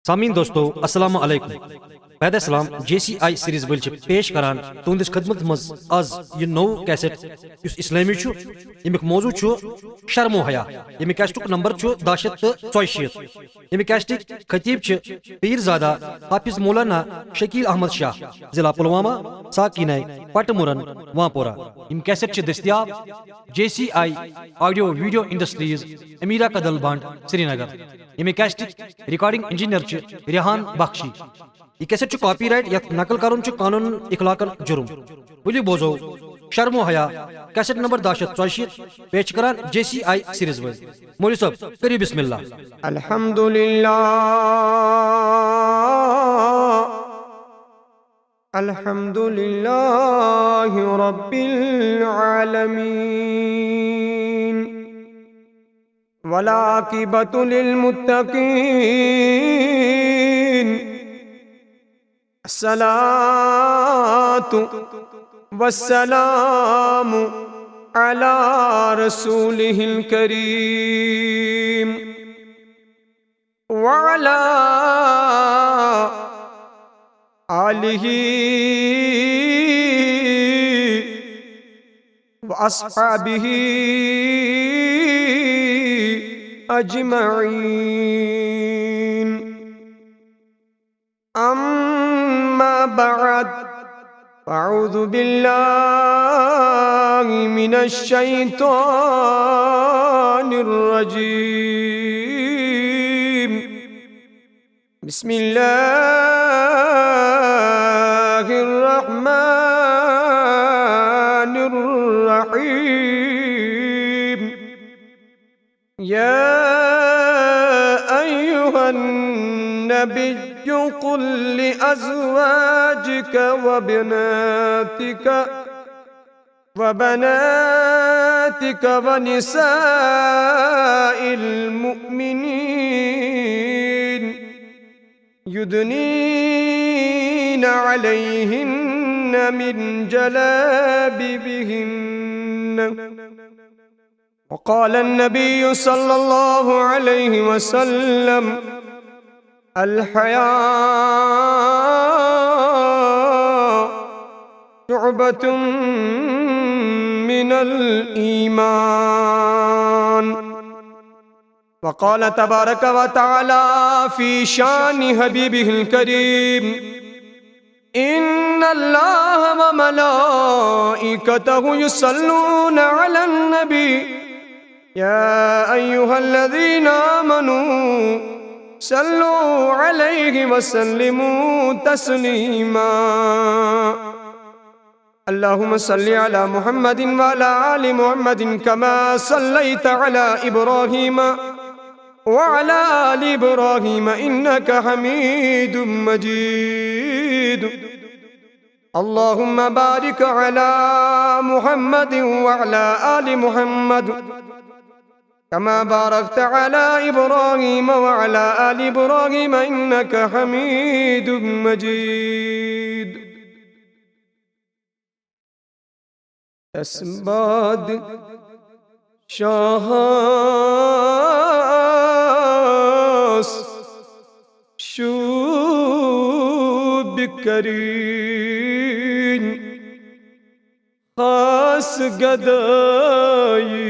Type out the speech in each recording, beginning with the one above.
سامعین دوستو السلام علیکم پید اسلام جے سی آئی سیریز ول پیش کران تہندس خدمت مز آز یہ نو کیسٹ اس اسلامی یمیک موضوع شرم و حیا یمیک کیسٹک نمبر 10/264 یمیک کیسٹک خطیب پیر زادہ حافظ مولانا شکیل احمد شاہ ضلع پلوامہ ساکینہ پٹ مرن وانپورہ یم کیسٹ دستیاب جے سی آئی آڈیو ویڈیو انڈسٹریز امیرا کدل بانڈ سری نگر یمیک کیسٹک ریکارڈنگ انجینئر ریحان بخشی یہ کیسٹ کاپی رائٹ یت نقل کرن قانون اخلاقن جرم ولو بوزو شرم و حیا کیسٹ نمبر 10/264 پیش کران جے سی آئی سیریز ول مولوی صاحب کری بسم اللہ الحمدللہ رب العالمین والعاقبۃ للمتقین الصلاة والسلام علی رسولہ الکریم وعلی آلہ واصحابہ اجمعین اما بعد اعوذ باللہ من الشیطان الرجیم بسم اللہ الرحمن الرحیم یا ایھا النبی قل لأزواجك وبناتك ونساء المؤمنين يدنين عليهن من جلابيبهن وقال النبي صلى الله عليه وسلم الحیاء شعبۃ من الایمان وقال تبارک وتعالی فی شان حبیبہ الکریم ان اللہ وملائکتہ یصلون علی النبی یا ایھا الذین آمنوا صلوا علیہ وسلموا تسلیما اللہم صل علی محمد وعلی آل محمد کما صلیت علی ابراہیم وعلی آل ابراہیم انک حمید مجید اللہم بارک علی محمد وعلی آل محمد كما باركت على إبراهيم وعلى آل إبراهيم إنك حميد مجيد اسباد شاهاس شوب کرین خاص گدائی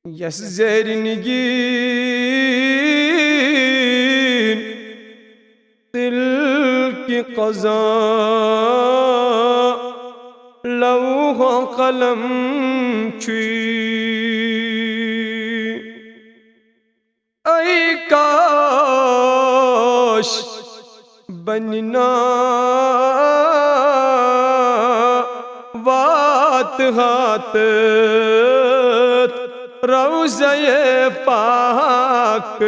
یس زیر نگین دل کی قضا لوح و قلم چی ای کاش بننا وات ہاتھ روضہ پاک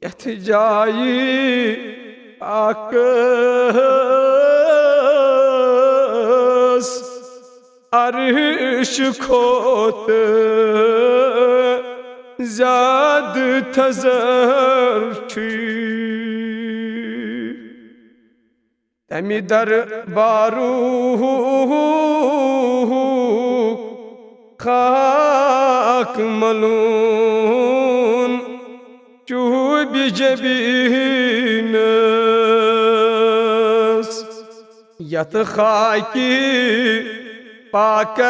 یتھ جائی پاک عرش کھوت زاد تھزر چھی تمی در بارو خاک ملون چوب جبینس یت خاکی پاکس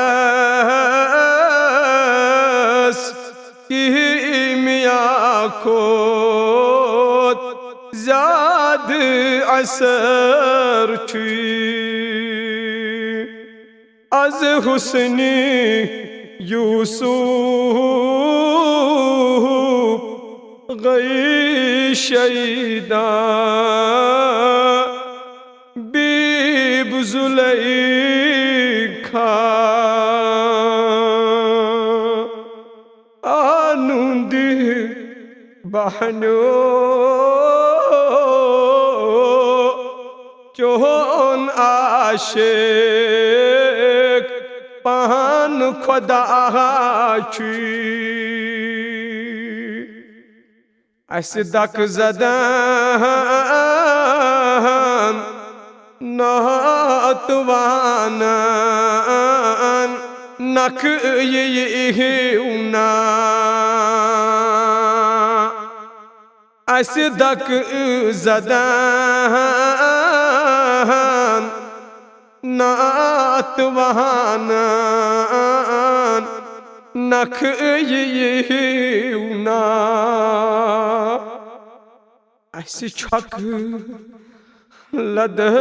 کیمیا کھوت زیاد اثر چھی از حسنی یوسف غی شیدان بیب زلیخا آنوندی بہنو چون عاشق پہن خدا چی اس دک زدن ناتوانن نک یہیونا اس دک زدن ناتوانن نک یہیونا اس چھک لدن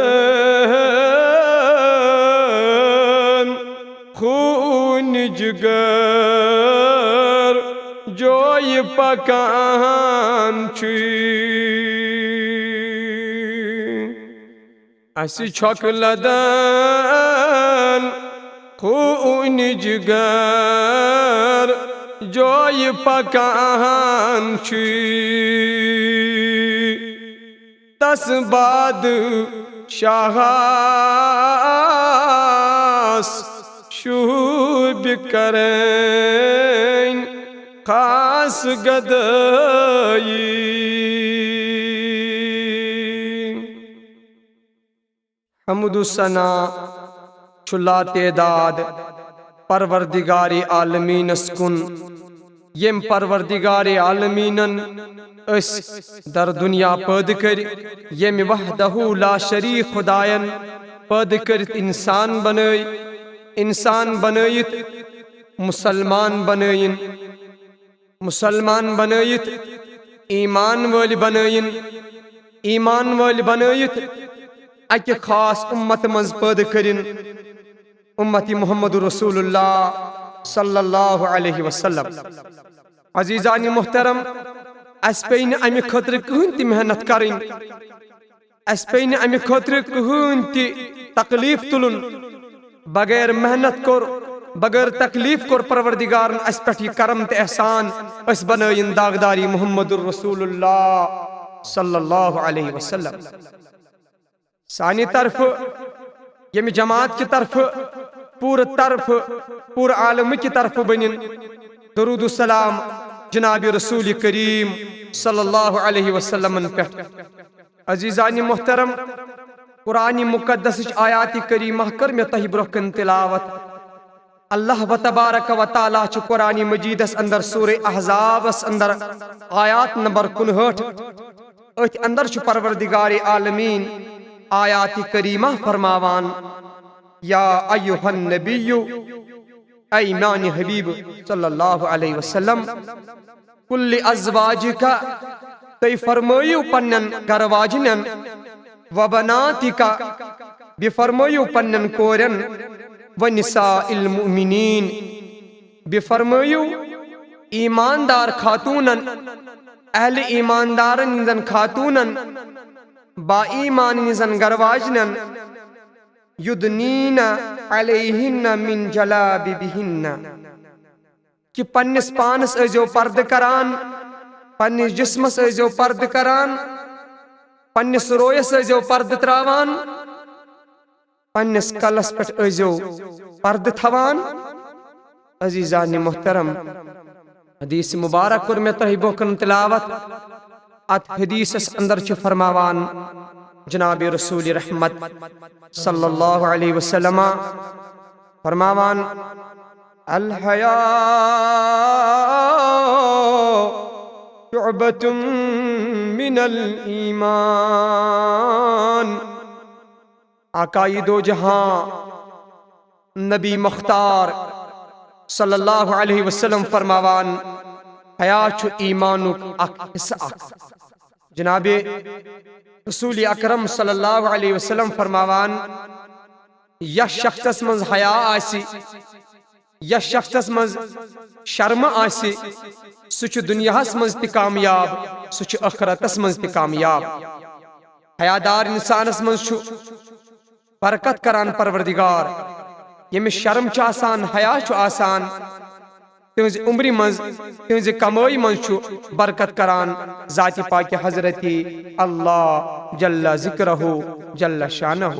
خون جگر جوی پکان چی اس چھک لدن خون جگر جوی پکان چی تس بعد شاہاس شوب کریں خاص گدائی حمد و ثنا چھلا تعداد پروردگار عالمین اسکن یم پروردگار عالمینن اس در دنیا پید کر یم وحدہ لا شریک خدایان پید کرت انسان بنائی انسان بنائیت مسلمان بنائین مسلمان بنائیت ایمان والی بنائین ایمان والی بنائیت اکی خاص امت مز پید کرن امتی محمد رسول اللہ صلی اللہ علیہ وسلم عزیزان محترم اس پین امی خطر کہن تی محنت کریں اس پین امی خطر کہن تی تکلیف تلن بغیر محنت کر بغیر تکلیف کر پروردگارن اس پٹھی کرم تے احسان اس بنائیں داغداری محمد رسول اللہ صلی اللہ علیہ وسلم ثانی طرف یمی جماعت کی طرف پور عالم کی طرف بنن درود السلام جناب رسول کریم صلی اللہ علیہ وسلم پہ عزیزان محترم قرآن مقدس آیات کریمہ کر میں تہ برکن تلاوت اللہ و تبارک و تعالی چھ قرآن مجید اس اندر سورہ احزاب اس اندر آیات نمبر 59 ات اندر چھ پروردگار عالمین آیات کریمہ فرماوان یا ایوہ النبی اے ایمان حبیب صلی اللہ علیہ وسلم کل ازواجکا تی فرمائیو پنن گرواجنن و بناتکا بفرمائیو پنن کورن و نساء المؤمنین بفرمائیو ایماندار خاتونن اہل ایماندارن نزن خاتونن با ایمان نزن گرواجنن یدنین علیہن من جلابیبہن کہ پنس پانس ازیو پرد کران پنس جسمس ازیو پرد کران پنس رویس ازیو پرد تراوان پنس کلس پٹ ازیو پرد تھوان عزیزان محترم حدیث مبارک پر میں تحیبو کن تلاوت ات حدیث اس اندر چھ فرماوان جناب رسول رحمت صلی اللہ علیہ وسلم فرماوان الحیاء شعبۃ من الایمان۔ آقای دو جہاں نبی مختار صلی اللہ علیہ وسلم فرماوان حیا چھُ ایمانُک اکھ حصہٕ اکھ۔ جناب رسول اکرم صلی اللہ علیہ وسلم فرماوان یس شخصس منز حیا آسی، یس شخصس منز شرم آسی، سُہ چھُ دنیاہس منز تہِ کامیاب، سُہ چھُ ٲخرتس منز تہِ کامیاب۔ حیادار انسانس منز چھُ برکت کران پروردگار، ییٚمِس شرم چھُ آسان، حیا چھُ آسان، تہنٛزِ عمرِ منٛز تہنٛزِ کمٲے منٛز چھُ برکت کران ذاتِ پاکِ حضرت اللہ جل ذکرہ جل شانہ۔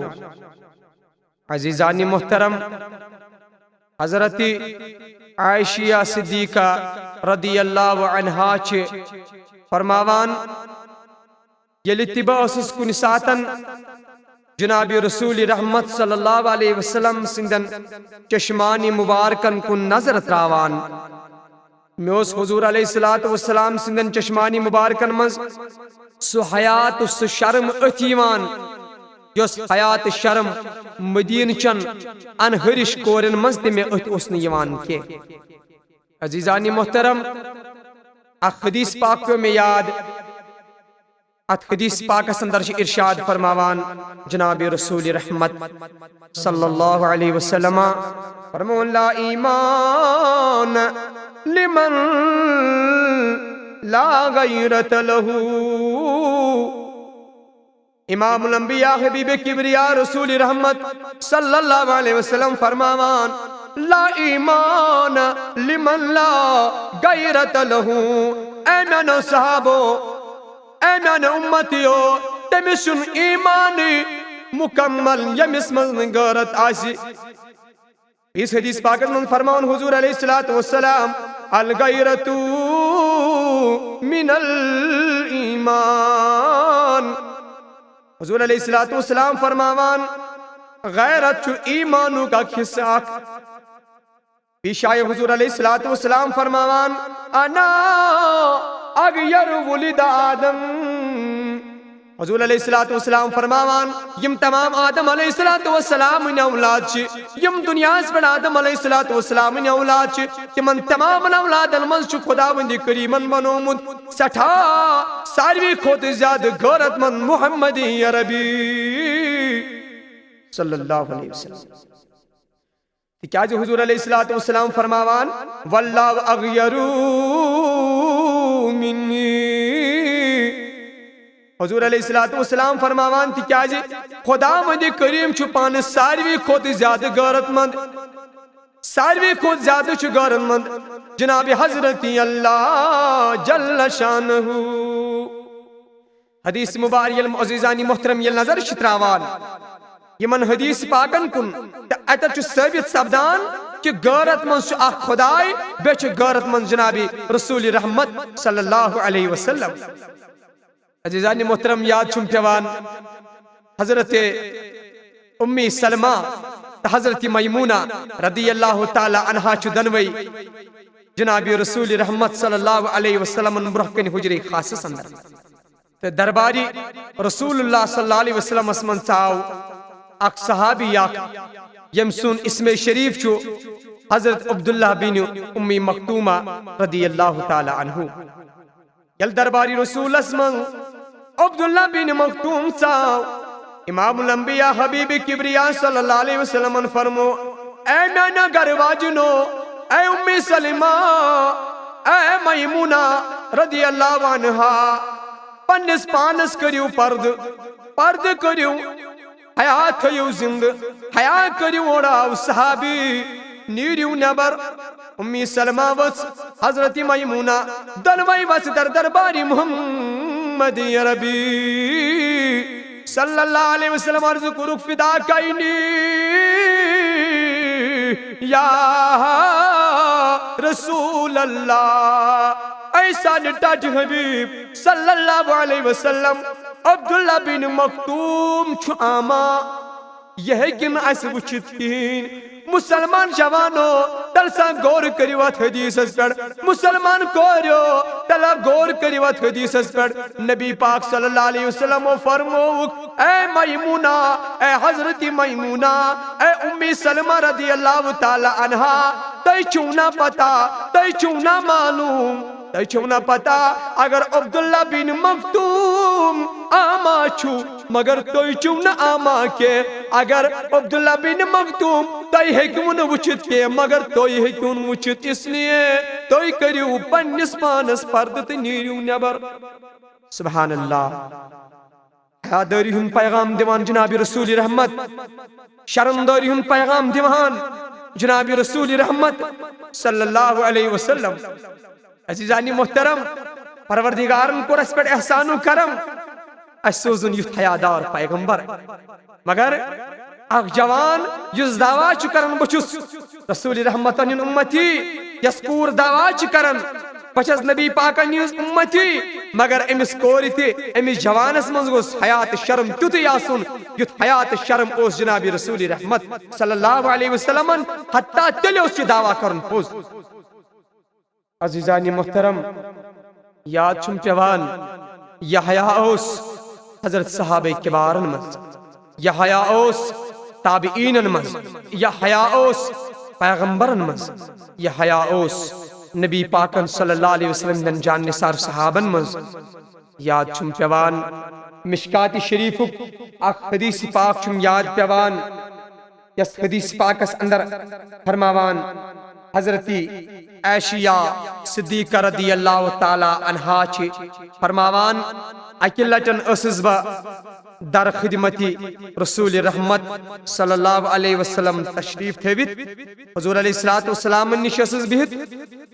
عزیزان محترم، حضرت عائشہ صدیقہ رضی اللہ عنہا چھِ فرماوان ییٚلہِ تہِ بہٕ ٲسٕس کُنہِ ساتن جناب رسول رحمت صلی اللہ علیہ وسلم سندن چشمان مبارکن کن نظر تراوان، میں اس حضور علیہ السلام سندن چشمان مبارکن منز سو حیات سو شرم اتھ یوان یس حیات شرم مدین چن انہرش کورن منز تہ میں اتھ اس نہ یوان کی۔ عزیزان محترم، اخ حدیث پاک پہ میں یاد، ات حدیث پاک اندر ارشاد فرماوان جناب رسول رحمت صلی اللہ علیہ وسلم فرمون لا ایمان لمن لا غیرت له۔ امام الانبیاء حبیب کبریا رسول رحمت صلی اللہ علیہ وسلم فرماوان لا ایمان لمن لا غیرت له۔ اے میانو صحابو، اے میانو امتیو، تمس چھُنہٕ ایمانی مکمل ییٚمِس منٛز نہٕ غیرت آسہِ۔ اس حدیث پاکس منٛز فرماون حضور علیہ السلام الغیرۃ من الایمان۔ حضور علیہ السلام فرماوان غیرت چھُ ایمانُک اکھ حصہٕ اکھ۔ پیشائے حضور علیہ السلام فرماوان انا اغیر ولد آدم۔ حضور علیہ السلام فرماوان یم تمام آدم علیہ السلام اولاد چھ، یم دنیا پر آدم علیہ السلام اولاد چھ، تمن تمام اولادن من چھ خداوند کریمن بنومت سٹھا ساروی کھوت زیادہ غیرت مند محمد عربی صلی اللہ علیہ وسلم۔ تکیازِ حضور علیہ السلام فرماوان واللہ اغیر منی۔ حضور علیہ السلام فرماوان تکیازِ خداوند کریم چھُ پانس ساروی کھوت زیادہ غیرت مند، ساروی کھوت زیادہ چھُ غیرت مند جناب حضرت اللہ جل شانہ۔ حدیث مبارک عزیزانی محترم یل نظر چھ تراوان یمن حدیث پاکن کن تہ اتر چھ ثابت سپدان کہ غیرت مند چھ اکھ خدائے، بیٚیہِ چھ غیرت مند جناب رسول رحمت صلی اللہ علیہ وسلم۔ عزیزان محترم، یاد چھم پیوان حضرت امی سلمہ حضرت میمونہ رضی اللہ تعالی عنہا چھ دنوئی جناب رسول رحمت صلی اللہ علیہ وسلم برہکن حجری خاصس اندر تو درباری رسول اللہ صلی اللہ علیہ وسلم اسمن چاو اک صحابی اک یم سون اسم شریف چھو حضرت عبداللہ بن امی مکتومہ رضی اللہ تعالی عنہ۔ یل درباری رسول اسمن عبداللہ بن مکتوم چاو امام الانبیاء حبیب کبریا صلی اللہ علیہ وسلم فرمو اے میانا گھر واجنو، اے امی سلمہ، اے میمونہ رضی اللہ عنہا، پنس پانس کریو پرد کریو، حیا تھیو زند، حیا کریو اوڑاو صحابی نیریو نبر۔ امی سلمہ وس حضرت میمونہ دنوائی وس در درباری محمد عربی صلی اللہ علیہ وسلم عرض کرک فدا کائنی یا رسول اللہ ایسا نٹاج حبیب صلی اللہ علیہ وسلم عبداللہ بن مکتوم چھو آما یہ کن اس وچھت کین مسلمان جوانو تلسا غور کریو ات حدیث اس پر مسلمان کوریو تلا غور کریو ات حدیث اس پر نبی پاک صلی اللہ علیہ وسلم فرمو اے میمونہ اے حضرت میمونہ اے امی سلمہ رضی اللہ تعالی عنہا تی چونا پتا تی چونا معلوم تی چونا پتا اگر عبداللہ بن مکتوم آما چھو مگر توی چونا آما کے اگر عبداللہ بن مکتوم توی ہیکون وچت کے مگر توی ہیکون وچت اس لیے توی کریو پنس پانس پردت نیریو نبر سبحان اللہ حیاداری ہن پیغام دیوان جناب رسول رحمت شرمداری ہن پیغام دیوان جناب رسول رحمت صلی اللہ علیہ وسلم عزیزانی محترم پروردگارن کو اس پر احسان و کرم اسوزن یت حیادار پیغمبر مگر اخ جوان یس دعوا چھ کرن بچس رسول رحمت ان امتی یس پور دعوا چھ کرن بچس نبی پاک ان امتی مگر امس کوری تھی امس جوانس منز گوس حیات شرم تیتی آسن یت حیات شرم اوس جناب رسول رحمت صلی اللہ علیہ وسلم حتی تلی اس کی دعوا کرن پوز عزیزانی محترم یاد چھم پیوان یحییٰ اوس حضرت صحابہ کبارن مز یحییٰ اوس تابعین مز یحییٰ اوس پیغمبرن مز یحییٰ اوس نبی پاکن صلی اللہ علیہ وسلم دن جان نثار صحابن مز یاد چھم پیوان مشکات شریف اخ حدیث پاک چھم یاد پیوان یس حدیث پاکس اندر فرماوان حضرتی عائشہ صدیقہ رضی اللہ تعالی عنہا چھ فرماوان اکلٹن اسس با در خدمتی رسول رحمت صلی اللہ علیہ وسلم تشریف تھویت حضور علیہ السلام نش اسس بہت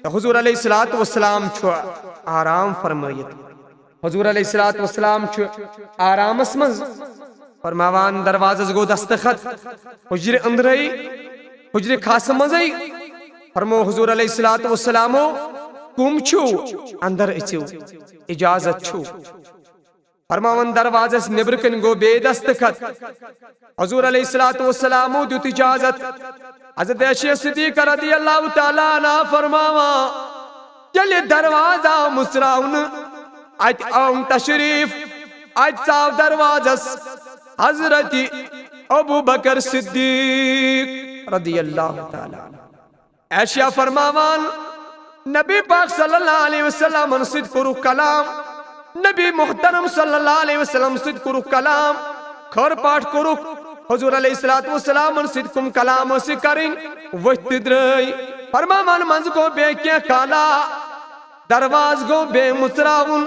حضور علیہ السلام چھو آرام فرمائیت حضور علیہ السلام چھو آرام اسمز فرماوان دروازز گو دستخط حجر اندرئی حجر خاص مزئی فرمو حضور علیہ السلام کم چھو اندر اچھو اجازت چھو فرماون دروازس نبرکن گو بے دستخط حضور علیہ السلام دیت اجازت حضرت عائشہ صدیقہ رضی اللہ تعالی عنہ فرماوا چلے دروازہ مسراؤن ات آن تشریف ات صاف دروازس حضرت ابو بکر صدیق رضی اللہ تعالی عنہ عائشہ فرماوان نبی پاک صلی اللہ علیہ وسلم صدق رو کلام نبی محترم صلی اللہ علیہ وسلم صدق رو کلام کھر پاٹ کرو حضور علیہ السلام صدقم کلام سے کریں وقت درائی فرماوان منز کو بے کیا کالا درواز گو بے مصراون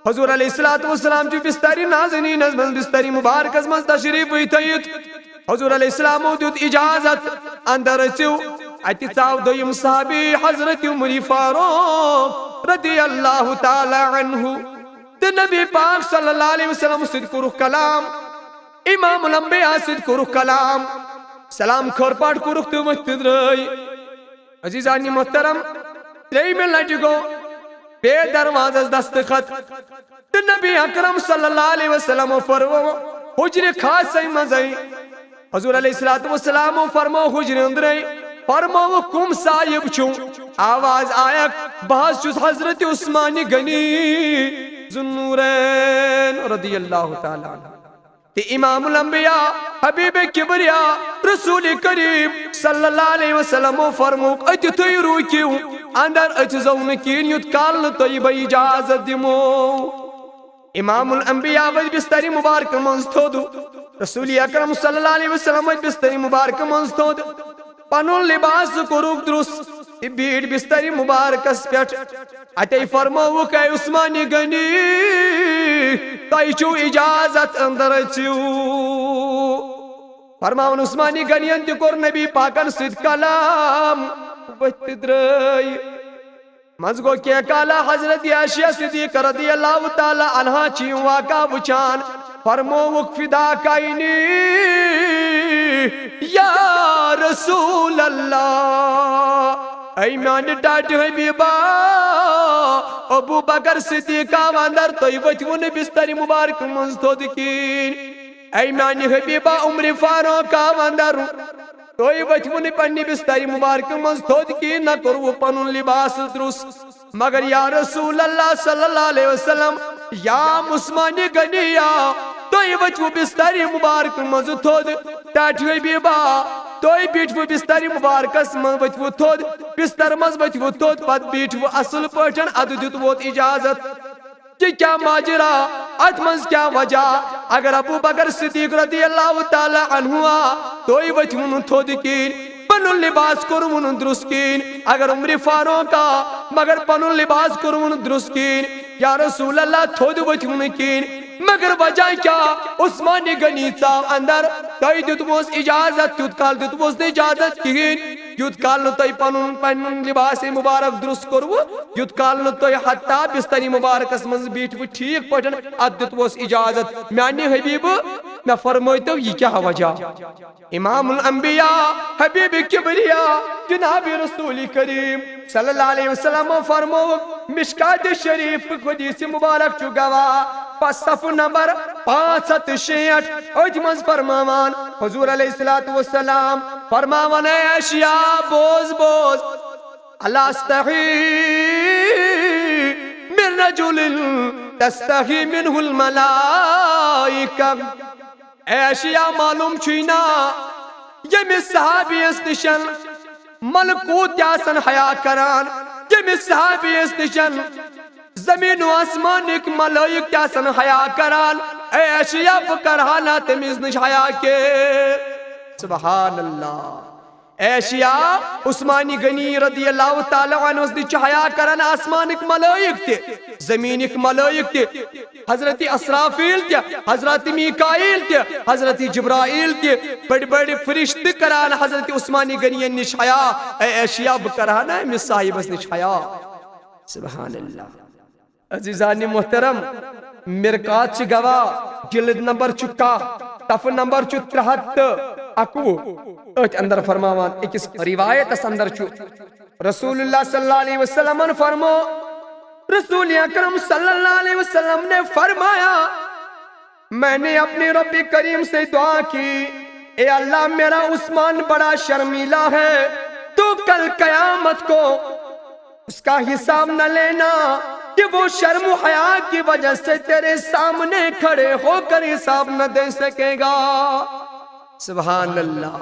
حضور علیہ السلام جو بستری نازنین از من بستری مبارک از من تشریف ہوئی تیت حضور علیہ السلام دیت اجازت اندر چو اتتاو دویم صحابی حضرت عمر فاروق رضی اللہ تعالی عنہ تے نبی پاک صلی اللہ علیہ وسلم صدق روح کلام امام الانبیاء صدق روح کلام سلام کھر پاٹ کو رخ تو مجھتے درائی عزیزانی محترم تری میں لٹی گو بے دروازہ دستخط تے نبی اکرم صلی اللہ علیہ وسلم فرمو حجر خاص سی مزائی حضور علیہ السلام فرمو حجر اندرائی فرمو کم صاحب چھو آواز آیا بہت چوز حضرت عثمان غنی ذوالنورین رضی اللہ تعالیٰ عنہ تے امام الانبیاء حبیب کبریا رسول کریم صلی اللہ علیہ وسلم فرمو ات تھی روکیو اندر ات زون کین یت کال طیب اجازت دیمو امام الانبیاء وجh بستری مبارک منز تھودو رسول اکرم صلی اللہ علیہ وسلم وجh بستری مبارک منز تھودو پنون لباس کروک درست بیڑ بستری مبارک اس پیٹ اتے فرمو کہ عثمان غنی تیچو اجازت اندر چیو فرماون عثمان غنی انتی کور نبی پاکن صد کلام بتدرائی مزگو کیا کالا حضرت عائشہ صدیقہ رضی اللہ تعالی عنہ چیو واقع بچان فرمو وقفدہ کائنی یا رسول اللہ ایمان ڈاٹ حبیبا ابو بکر صدیقہ واندر طیبتون بستری مبارک منز تو دکین ایمان حبیبا عمر فاروق واندر توئی وچھون پنی بستری مبارک مز تھود کی نہ کرو پنن لباس درست مگر یا رسول اللہ صلی اللہ علیہ وسلم یا عثمانی غنیا توئی وچھو بستری مبارک مز تھود ٹاٹھ حبیبہ توئی بیٹھو بستری مبارکس مز وچھو تھود بستر مز وچھو تھود پت بیٹھو اصل پٹھن اد دیت ووت اجازت کہ کیا ماجرا ات منز کیا وجہ اگر ابو بکر صدیق رضی اللہ تعالی عنہ توئی وچھون تھود کین پنن لباس کرون درست کین اگر عمر فاروق مگر پنن لباس کرون درست کین یا رسول اللہ تھود وچھون کین مگر وجہ کیا عثمان غنی صاحب اندر توئی دیتموس اجازت یوت کال دیتموس اجازت کین یوت کال نو توئی پنن لباس مبارک درست کرو یوت کال نو توئی حتی بستری مبارکس منز بیٹھو ٹھیک پٹن اد دیتموس اجازت میانی حبیب میں فرمائیتو یہ کیا وجہ امام الانبیاء حبیب کبریا جناب رسول کریم صلی اللہ علیہ وسلم فرمو مشکات شریف حدیث مبارک چو گواہ پس صف نمبر 566 اجمز فرماوان حضور علیہ السلام فرماوان اے اشیاء بوز بوز اللہ استحی من رجل تستحی منہ الملائکہ اے اشیاء معلوم چھینا یمی صحابی اس نشن ملکوت یاسن حیاء کران یمی صحابی اس نشن زمین و آسمان ایک ملائک یاسن حیاء کران اے اشیاء فکرہانا تمیز نش حیاء کے سبحان اللہ اے اشیاء عثمانی غنی رضی اللہ تعالیٰ عنہ اس نش حیاء کران آسمان ایک ملائک تے زمین ایک ملائک تے حضرت اسرافیل تے حضرت میکائیل تے حضرت جبرائیل تے بڑی بڑی فرشت کران حضرت عثمانی غنی نش حیاء اے اشیاء بکرہانا ہے مس صاحب اس نش حیاء سبحان اللہ عزیزان محترم مرکات چی گواہ جلد نمبر چکا تف نمبر چو 73 اچھ اندر فرماوان ایک اس روایت اس اندر چو رسول اللہ صلی اللہ علیہ وسلم فرمو رسول اکرم صلی اللہ علیہ وسلم نے فرمایا میں نے اپنے رب کریم سے دعا کی اے اللہ میرا عثمان بڑا شرمیلا ہے تو کل قیامت کو اس کا حساب نہ لینا کہ وہ شرم و حیاء کی وجہ سے تیرے سامنے کھڑے ہو کر حساب نہ دے سکے گا سبحان اللہ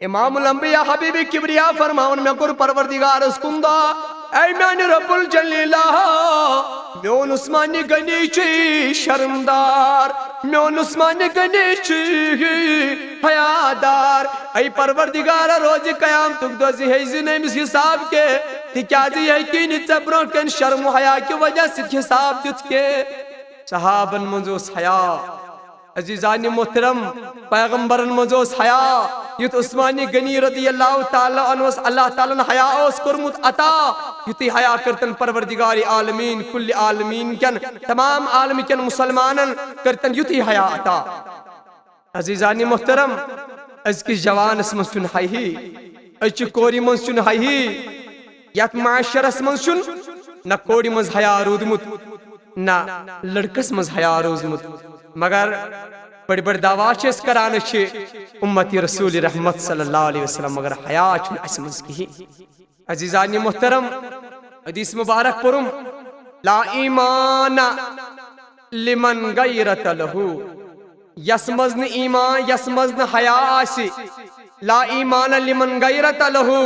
امام الانبیاء حبیب کبریا فرماؤن میں گر پروردگار اس کندہ اے میں رب الجلیلہ میون عثمانی غنی چی شرمدار میون عثمانی غنی چی حیادار اے پروردگار روز قیام تک دو زیحیزی نیمس حساب کے تکیازی ہے کی نتبروں کن شرم و حیاء کی وجہ سے حساب دیت کے صحابن منزوس حیاء عزیزانی محترم پیغمبرن منزوس حیاء یت عثمانی غنی رضی اللہ تعالیٰ عنہ اللہ تعالیٰ نے حیاء اس کرمت عطا یتی حیاء کرتن پروردگار عالمین کل عالمین کن تمام عالمی کن مسلمانن کرتن یتی حیاء عطا عزیزانی محترم از کی جوان اس منسن حیاء از کی کوری منسن حیاء یت معاشرس منسن نہ کوری منز حیاء رودمت نہ لڑکس منز حیاء روزمت مگر بڑی بڑی دعوات اس کرانے چھے امتی رسول رحمت صلی اللہ علیہ وسلم مگر حیاء چھن اسمز کی عزیزانی محترم حدیث مبارک پرم لا ایمان لمن غیرت لہو یسمزن ایمان یسمزن حیاء آسی لا ایمان لمن غیرت لہو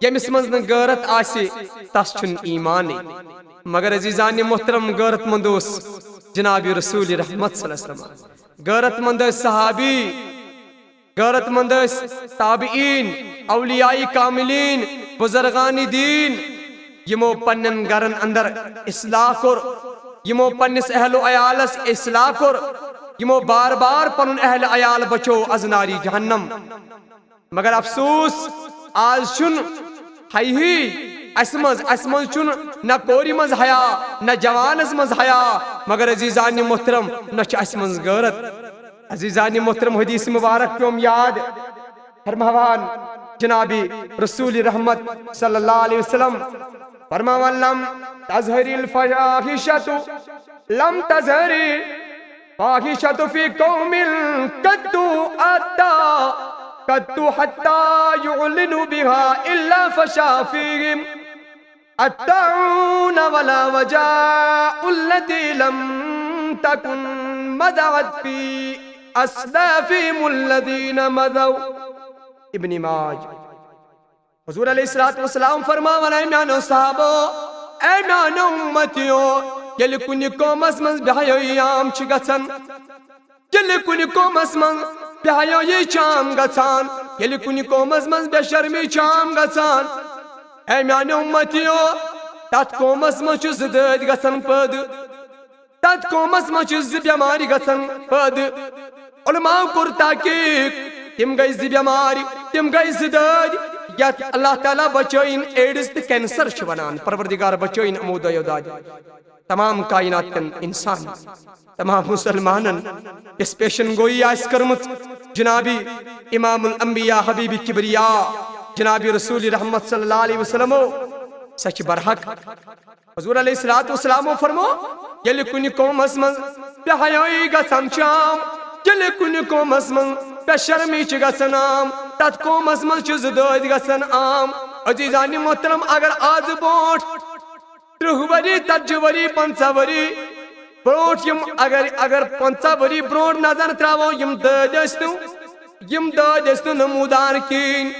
یمس مزن غیرت آسی تس چھن ایمانی مگر عزیزانی محترم غیرت مندوس جناب رسول رحمت صلی اللہ علیہ وسلم غیرت مند صحابی غیرت مند تابعین اولیاء کاملین بزرگان دین یمو پنن گرن اندر اصلاح کر یمو پنس اہل و عیالس اصلاح کر یمو بار بار پنن اہل عیال بچو از ناری جہنم مگر افسوس آج چھن حیاء اسمز چن نہ کوری مز حیاء نہ جوانز مز حیاء مگر عزیزانی محترم نہ چھ اسمز غیرت عزیزانی محترم حدیث مبارک کیوں یاد فرماوان جنابی رسول رحمت صلی اللہ علیہ وسلم فرماوان لم تظہر الفاحشۃ لم تظہر فاحشۃ فی قوم قد اتا قط حتى يعلنوا بها إلا فشا فيهم الطاعون ولا وجاء التي لم تكن مدعت في أسلافهم الذين مضوا. ابن ماجہ. حضور علیہ السلام فرماوان اے میانو صحابو، اے میانو امتیو، یلی کنی قومس منز بہایوی عام چھ گژھان، یلی کنی قومس منز بہایوی چام گژھان، یلی کنی قومس منز بے شرمی چام گژھان، اے میانو امتیو، تات قومس منز چھ زدد گژھان پد، تات قومس منز چھ زبیماری گژھان پد. علماء کور تحقیق، تم گئی زبیماری، تم گئی زدد، یت اللہ تعالیٰ بچائن ایڈز تہ کینسر چھ ونان. پروردگار بچائن امود یوداد. تمام کائنات انسان، تمام مسلمانن اس پیشن گوئی آس کرمت جنابی امام الانبیاء حبیب کبریاء جنابی رسول رحمت صلی اللہ علیہ وسلم سچ برحق. حضور علیہ السلام فرمو یلی کنی قومس من بہایوی گژھان چام، یلی کنی قومس من بے شرمی چھ گژھان عام، تت قومس من چھ زدٲدۍ گژھان عام. عزیزان محترم، اگر آز برونٹھ 30 ؤری 40 ؤری 50 ؤری برونٹھ اگر 50 ؤری برونٹھ نظر تراوو، یم دٲدۍ ٲسۍ نہٕ نمودار کِہیٖنۍ،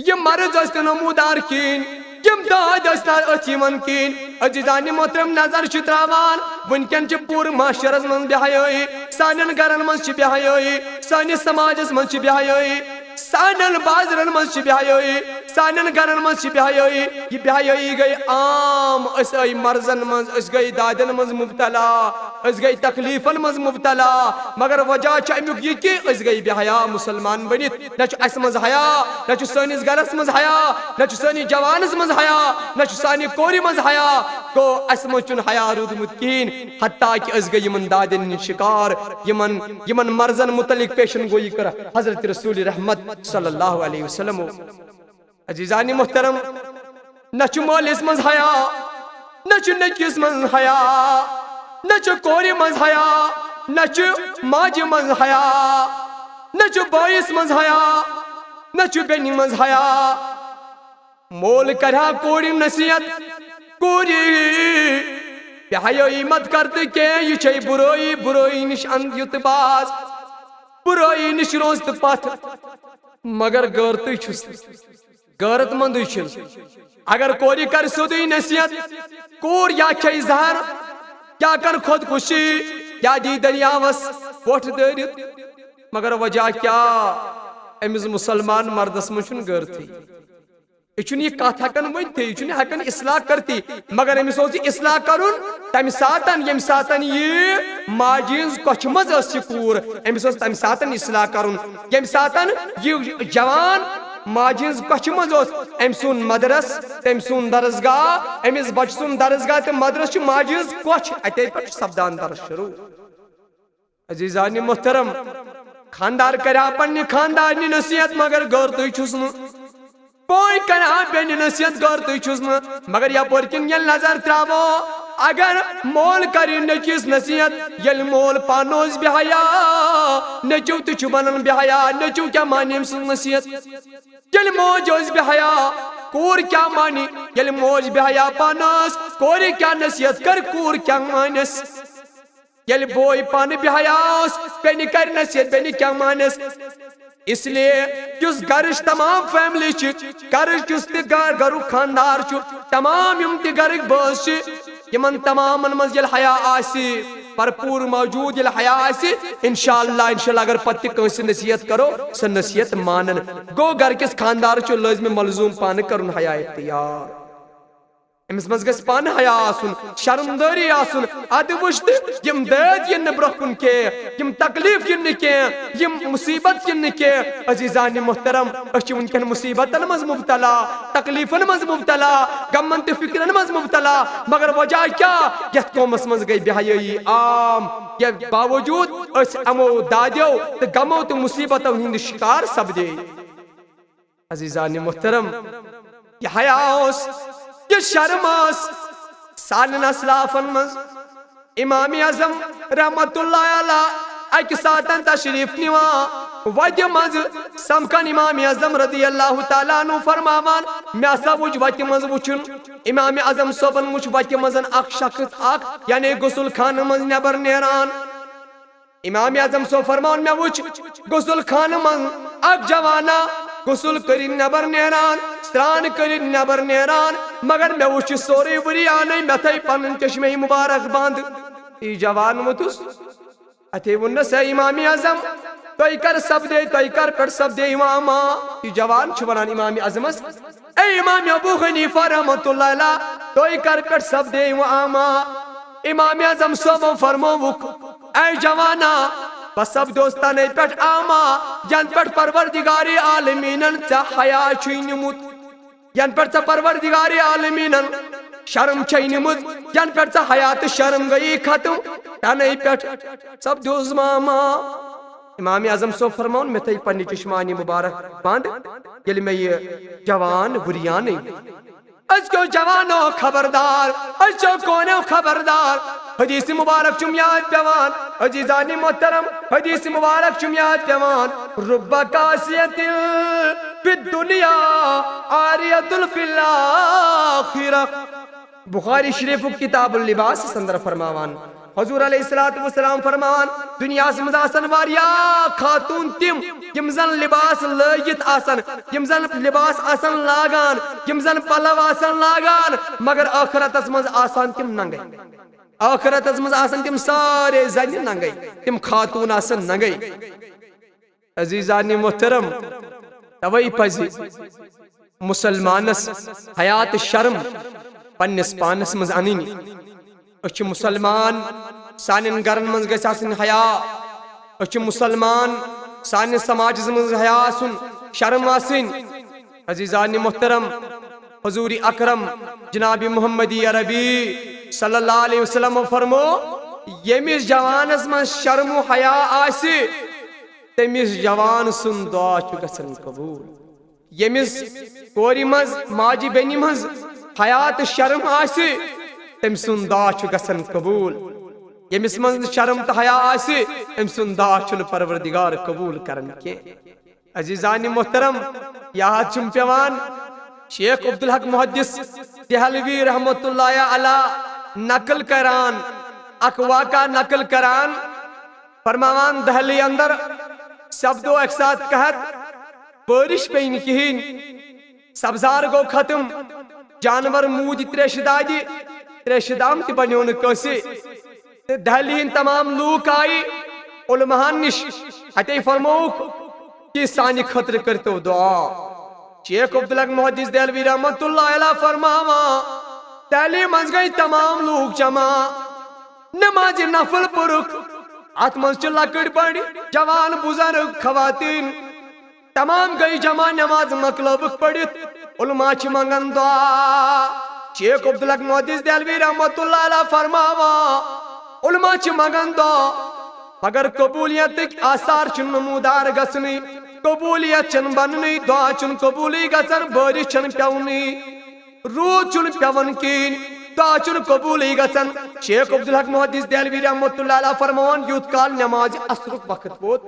یم مرض ٲسۍ نہٕ نمودار کِہیٖنۍ، یم دٲدۍ ٲسۍ نہٕ أتھۍ یِوان کِہیٖنۍ. عزیزان محترم، نظر چھ تراوان ونکٮ۪ن چھ پوٗرٕ معاشرس منٛز بے حیٲیی، سانٮ۪ن گرن منٛز چھ بے حیٲیی، سٲنِس سماجس منٛز چھ بے حیٲیی، سانٮ۪ن بازرن منٛز چھ بے حیٲیی، سانٮ۪ن گرن منٛز چھ بے حیٲیی. یہ بے حیٲیی گئی عام. أسۍ آیہِ مرضن منٛز، أسۍ گٔے دادٮ۪ن منٛز مبتلا، أسۍ گٔے تکلیفن منٛز مبتلا، مگر وجہ چھُ امیُک یہِ کہِ أسۍ گٔے بے حیا مسلمان بٔنِتھ. نہ چھُ اَسہِ منٛز حیا، نہ چھُ سٲنِس گرس منٛز حیا، نہ چھُ سٲنِس جوانس منٛز حیا، نہ چھُ سانہِ کورِ منٛز حیا. گوٚو اَسہِ منٛز چھُنہٕ حیا روٗدمُت کِہیٖنۍ، حتیٰ کہِ أسۍ گٔے یِمن دادٮ۪ن نِش شِکار. یِمن مرضن متعلق پیشن گویی کٔر حضرت رسول رحمت صلی اللہ علیہ وسلم. عزیزان محترم، نہ چھُ مٲلِس منٛز حیا، نہ چھُ نیٚچوِس منٛز حیا، نہ چھُ کورِ منٛز حیا، نہ چھُ ماجہِ منٛز حیا، نہ چھُ بٲیِس منٛز حیا، نہ چھُ بیٚنہِ منٛز حیا. مول کرہا کورِ نصیحت، کورِ بے حیٲیی مت کر تہٕ کینٛہہ، یہِ چھے بُرٲیی، بُرٲیی نِش اند یُت باز، بُرٲیی نِش روز تہٕ پتھ. مگر غٲرتٕے چھُس نہٕ، غٲرت مندٕے چھُس. اگر کورِ کر سیودٕے نصیحت، کوٗر یا کھیٚیہِ زہر، یا کر خودکشی، یا دی دریاوس وۄٹھ دٲرِتھ. مگر وجہ کیٛاہ؟ أمِس مسلمان مردس منٛز چھُنہٕ غٲرتھٕے. یہ چھُنہٕ یہِ کتھ ہٮ۪کان ؤنتھٕے، یہِ چھُنہٕ ہٮ۪کان اصلاح کرتھٕے. مگر أمِس اوس یہِ اصلاح کرُن تمہِ ساتن ییٚمہِ ساتن یہِ ماجہِ ہٕنٛز کۄچھِ منٛز ٲس یہِ کوٗر. أمِس اوس تمہِ ساتن اصلاح کرُن ییٚمہِ ساتن یہِ جوان ماجہِ ہٕنٛز کۄچھِ منٛز اوس. أمۍ سُنٛد مدرس، تٔمۍ سُنٛد درسگاہ، أمِس بچہٕ سُنٛد درسگاہ تہٕ مدرس چھُ ماجہِ ہٕنٛز کۄچھ. اتے پٮ۪ٹھ چھُ سپدان درس شروع. عزیزان محترم، خاندار کرہا پننہِ خاندارنہِ نصیحت، مگر غٲرتٕے چھُس نہٕ. بوے کرہا بیٚنہِ نصیحت، غٲرتٕے چھُس نہٕ. مگر یپٲرۍ کِنۍ ییٚلہِ نظر تراوو، اگر مول کرِ نیٚچوِس نصیحت، ییٚلہِ مول پانہٕ اوس بے حیا، نیٚچو تہِ چھُ بنان بے حیا. نیٚچو کیٛاہ مانہِ أمۍ سٕنٛز نصیحت؟ ییٚلہِ موج ٲس بے حیا، کوٗر کیٛاہ مانہِ؟ ییٚلہِ موج بے حیا پانہٕ ٲس، کورِ کیٛاہ نصیحت کر، کوٗر کیٛاہ مانٮ۪س؟ ییٚلہِ بوے پانہٕ بے حیا اوس، بیٚنہِ کر نصیحت، بیٚنہِ کیٛاہ مانٮ۪س؟ اس لیے یُس گرٕچ تمام فیملی چھِ، گرٕچ یُس تہِ گرُک خاندار چھُ، تمام یِم تہِ گرٕکۍ بٲژ چھِ، یِمن تمامن منٛز ییٚلہِ حیا آسہِ بھرپوٗر موجوٗد، ییٚلہِ حیا آسہِ، انشاءاللہ اگر پتہٕ تہِ کٲنٛسہِ نصیحت کرو، سۄ نصیحت مانن. گوٚو گرکِس خاندارس چھُ لٲزمہِ ملزوٗم پانہٕ کرُن حیا اختیار. أمِس منٛز گژھِ پانہٕ حیا آسُن، شرمدٲری آسُن. اَدٕ وٕچھ تہٕ یِم دٲدۍ یِن نہٕ برونٛہہ کُن کینٛہہ، یِم تکلیٖف یِن نہٕ کینٛہہ، یِم مُصیبت یِن نہٕ کینٛہہ. عزیزان محترم، أسۍ چھِ وٕنکٮ۪ن مُصیبتن منٛز مبتلا، تکلیٖفن منٛز مبتلا، غمن تہٕ فِکرن منٛز مبتلا. مگر وجہ کیٛاہ؟ یتھ قومس منٛز گٔے بے حیٲیی عام. یتھ باوجوٗد أسۍ یِمو دادیو تہٕ غمو تہٕ مُصیبتو ہٕنٛدۍ شِکار سپدے. عزیزان محترم، یہِ حیا اوس، یہ شرم ٲس سانٮ۪ن اسلافن منٛز. امام اعظم رحمت اللہ علیہ اکہِ ساتن تشریف نِوان وتہ مز سمکھن امام اعظم رضی اللہ تعالیٰ عنہ فرماوان میں ہسا وچھ وتہ مز وچھن امام اعظم صٲبن وچھ وتہ مز اکھ شخص اکھ یعنی غسل خانہ مز نیبر نیران امام اعظم صٲب فرماوان میں وچھ غسل خانہ مز اکھ جوانا غسل کرن نیبر نیران سران کرن نیبر نیران مگر میں وچھ سورے وریانے میں تھے پنن چشمہ مبارک بند یہ جوان متس اتھے ونس ہے امام اعظم توئی کر سبدے توئی کر پڑ سبدے اماما یہ جوان چھ ونان امام اعظمس اے امام ابو حنیفہ رحمۃ اللہ علیہ توئی کر پڑ سبدے اماما امام اعظم صاحب فرموک اے جوانا بس اب دوستانے پٹ آما ین پٹ پروردگار عالمینن چا حیا چھینمت ین پٹ چا پروردگار عالمینن شرم چھینمت ین پٹ چا حیات شرم گئی ختم تنے پٹ سب دوز ماما امام اعظم صاحب فرماؤن میں تھی پنی چشمانی مبارک باند یلی میں یہ جوان وریانی اس کو جوانو خبردار اس کو کونو خبردار حدیث مبارک چمیات پیوان عزیزانی محترم حدیث مبارک چمیات پیوان رب کاسیت فی الدنیا عاریت فی الاخرہ بخاری شریف کتاب اللباس سندر فرماوان حضور علیہ السلام فرمان دنیا سے مزاسن واریا خاتون تم یم زن لباس لائت آسن یم زن لباس آسن لاغان یم زن پلو آسن لاغان مگر آخرت از مز آسان تم ننگے آخرت از مز آسن تم سارے زن ننگے تم خاتون آسن ننگے عزیزانی محترم توئی پزی مسلمانس حیات شرم پنس پانس مز انینی اچھ مسلمان سانن گرن من گژھِ آسٕنۍ حیا اچھ مسلمان سانن سماجس من حیا آسُن شرم آسٕنۍ عزیزان محترم حضور اکرم جناب محمدی عربی صلی اللہ علیہ وسلم فرمو یمس جوانس من شرم و حیا آسہِ تمس جوان سن دعا چھُ گژھان قبول یمس کورِ منٛز ماجہِ بیٚنہِ منٛز حیا تہٕ شرم آسہِ تم سن دعا چھُ گژھان قبول یمس من شرم تو حیا آسہِ ام سن دعا چھُنہٕ پروردگار قبول کران کینٛہہ عزیزان محترم یاد چھُم پیوان شیخ عبدالحق محدث دہلوی رحمۃ اللہ علیہ نقل کران اک واقعہ نقل کران فرماوان دہلی اندر سپدو اکہ ساتھ قحط بارش پے نہٕ کہیٖنۍ سبزار گو ختم جانور موٗدۍ تریشہِ دادِ تریشہِ دام تہِ بنیو نہٕ کٲنٛسہِ دہلی ہٕنٛدۍ تمام لوٗکھ آیہِ علماہن نِش اتے فرمووُکھ کہ سانہِ خٲطرٕ کٔرتو دعا شیخ عبدالحق محدث دہلوی رحمۃ اللہ علیہ فرماوان دہلی منٛز گٔے تمام لوٗکھ جمع نمازِ نفل پوٚرُکھ اتھ منٛز چھِ لۄکٕٹۍ بٔڑۍ جوان بُزرگ خواتیٖن تمام گٔے جمع نماز مۄکلٲوٕکھ پٔرِتھ علما چھِ منگان دعا شیخ عبدالحق محدث دہلوی رحمۃ اللہ علیہ فرماوان علما چھِ منگان دعا مگر قبولیتٕکۍ آثار چھِنہٕ نموٗدار گژھنٕے قبولیت چھنہٕ بننٕے دعا چھُنہٕ قبوٗلٕے گژھان بٲرِش چھنہٕ پیوانٕے روٗد چھُنہٕ پیوان کِہیٖنۍ دعا چھُنہٕ قبوٗلٕے گژھان شیخ عبدالحق محدث دہلوی رحمۃ اللہ علیہ فرماوان یوٗت کال نمازِ اثرُک وقت ووت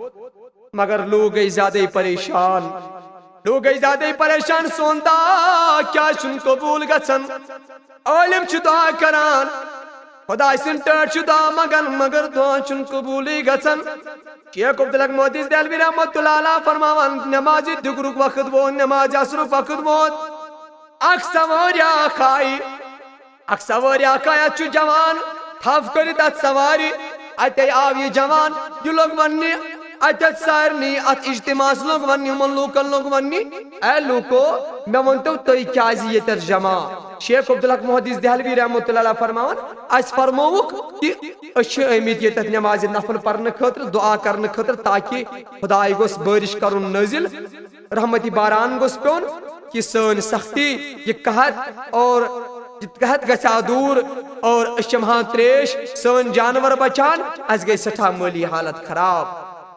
مگر لوگ گئی زیادٕ پریشان لوگ گئی زیادٕ پریشان سون دعا کیا چھُنہٕ قبوٗل گژھان عٲلِم چھِ دعا کران خۄداے سٕنٛدۍ ٹٲٹھۍ چھِ دعا منگان مگر دعا چھُنہٕ قبوٗلٕے گژھان شیخ عبدالحق محدث دہلوی رحمۃ اللہ علیہ فرماوان نمازِ دِگرُک وقت ووت نمازِ اثرُک وقت ووت اکھ سوٲرۍ اکھ آیہِ اکھ سوٲرۍ اکھ آیہِ اتھ چھُ جوان تھپھ کٔرِتھ اتھ سوارِ اتے آو یہ جوان یہ لوگ وننہِ اتت سارنی ات اجتماعس لوگ وننہِ یِمن لوٗکن لوگ وننہِ اے لوٗکو مےٚ ؤنتو تُہۍ کیازِ ییٚتٮ۪تھ جمع شیخ عبدالحق محدث دہلوی رحمۃ اللہ علیہ فرماوان اسہِ فرمووُکھ کہ أسۍ چھِ آمٕتۍ ییٚتٮ۪تھ نمازِ نفل پرنہٕ خٲطرٕ دعا کرنہٕ خٲطرٕ تاکہِ خۄداے گوٚژھ بٲرِش کرُن نٲزِل رحمتِ باران گوٚژھ پیوٚن کہ سٲنۍ سختی یہ قحط اور قحط گژھِ ہا دوٗر اور أسۍ چمہا تریش سٲنۍ جانور بچان اسہِ گٔے سٮ۪ٹھاہ مٲلی حالت خراب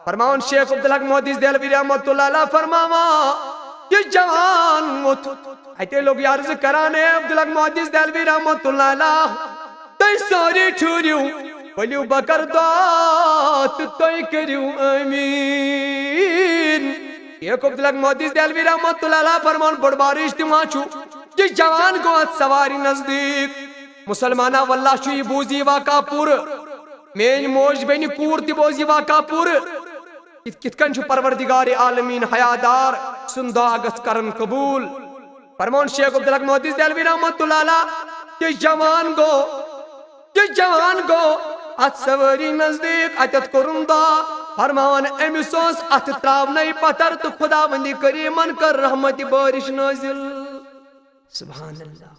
فرماوان شیخ عبدالحق محدث دہلوی رحمۃ اللہ علیہ فرماوان یہ جوان موت اتے لوگ عرض کران ہے عبدالحق محدث دہلوی رحمۃ اللہ علیہ تُہۍ سٲری ٹھہرِو ولو بکر دعا تُہۍ کٔرِو آمیٖن شیخ عبدالحق محدث دہلوی رحمۃ اللہ علیہ فرمان بڑ بار اجتماع چھُ یہ جوان گو ات سواری نزدیک مسلمانہ واللہ چھُ یہ بوٗز یہِ واقعہ پوٗرٕ میٲنۍ موج بیٚنہِ کوٗر تہِ بوز یہِ واقعہ پوٗرٕ کِتھ کٔنۍ چھُ پروردگار عالمیٖن حیادار سُنٛد دعا گژھِ کرن قبوٗل فرمان شیخ عبدالحق محدث دہلوی رحمۃ اللہ علیہ یہ جوان گو ات سواری نزدیک اتت کوٚرُن دعا فرمان أمِس اوس اتھ تراونَے پتھر تہٕ خدا بندی کریٖمن کٔر رحمتِ بارش نٲزِل سبحان اللہ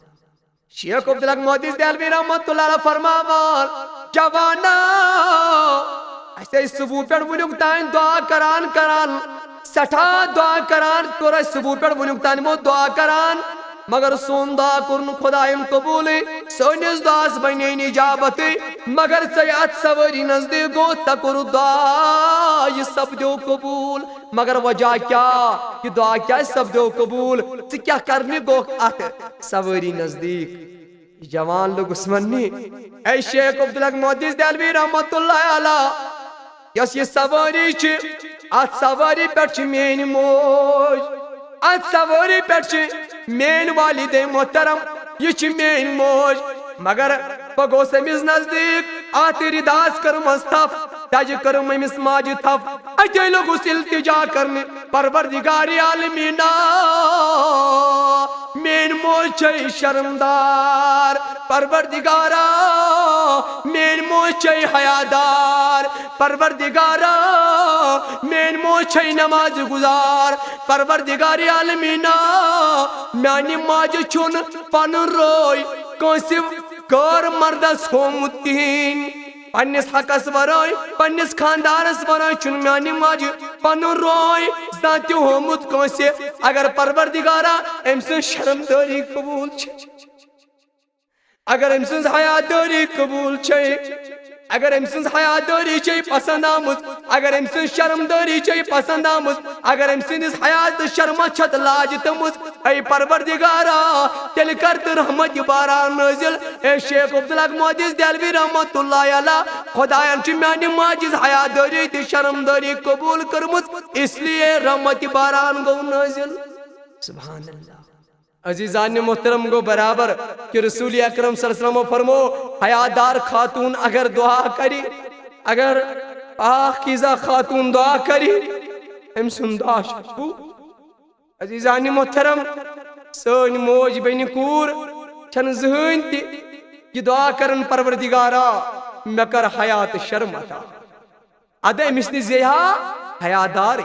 شیخ عبدالحق محدث دہلوی رحمۃ اللہ علیہ فرماوان جوانا اسے صبح پہ ونیُک تام دعا کران سٹھا دعا کران کوٚر اسہِ صبح پہ ونیُک تام دعا کران مگر سون دعا کوٚر نہٕ خۄدایَن قبوٗلٕے سٲنِس دعاس بنے نہٕ اجابتٕے مگر ژےٚ اتھ سوٲری نزدیٖک گوٚو ژےٚ کوٚرُتھ دعا یہِ سپدیو قبوٗل مگر وجہ کیٛاہ یہِ دعا کیٛازِ سپدیو قبوٗل ژٕ کیٛاہ کرنہِ گوٚکھ اتھ سوٲری نزدیٖک یہ جوان لوٚگُس وننہِ اے شیخ عبدالحق محدث دہلوی رحمۃ اللہ علیہ یۄس یہِ سوٲری چھِ اتھ سوٲری پٮ۪ٹھ چھِ میٲنۍ موج اتھ سوٲری پٮ۪ٹھ چھِ میٲنۍ والدین محترم یہ چھِ میٲنۍ موج مگر بہٕ گوٚوُس أمِس نزدیٖک اتھ رداس کٔرمٕژ تھپھ تجہِ کٔرٕم أمِس ماجہِ تھپھ اتے لوٚگُس التجا کرنہِ پروردگارِ عالمیٖنا میٲنۍ موج چھے شرمدار پروردگارا میٲنۍ موج چھے حیادار پروردگارا میٲنۍ موج چھے نماز گزار پروردگارِ عالمیٖنا میانہِ ماجہِ چھُنہٕ پنُن روے کٲنٛسہِ غٲر مردس ہومُت کِہیٖنۍ پننِس حقس ورٲے پننِس خاندانس ورٲے چھُنہٕ میانہِ ماجہِ پنُن روے زانٛہہ تہِ ہومُت کٲنٛسہِ اگر پروردگارا أمۍ سٕنٛز شرمدٲری قبوٗل چھِ اگر أمۍ سٕنٛز حیادٲری قبوٗل چھے اگر أمۍ سٕنٛز حیادٲری چھے پسنٛد آمٕژ اگر أمۍ سٕنٛز شرمدٲری چھے پسنٛد آمٕژ اگر أمۍ سٕنٛدِس حیا تہٕ شرمس چھتھ لاج تھٔمٕژ اے پروردگارا تیٚلہِ کر تہٕ رحمتہِ باران نٲزِل اے شیخ عبدالحق محدث دہلوی رحمۃ اللہ علیہ خۄدایَن چھِ میانہِ ماجہِ ہِنٛز حیادٲری تہٕ شرمدٲری قبوٗل کٔرمٕژ اس لیے رحمتہِ باران گوٚو نٲزِل سبحان اللہ عزیزان محترم گو برابر کہ رسول اکرم صلی اللہ علیہ وسلم فرمو حیادار خاتون اگر دعا کری اگر پاکیزہ خاتون دعا کری ام سن دعا شکو عزیزان محترم سن موج بین کور چھن زہن تی یہ دعا کرن پروردگارا مے کر حیات شرم عطا ادے امس نزیہا حیادار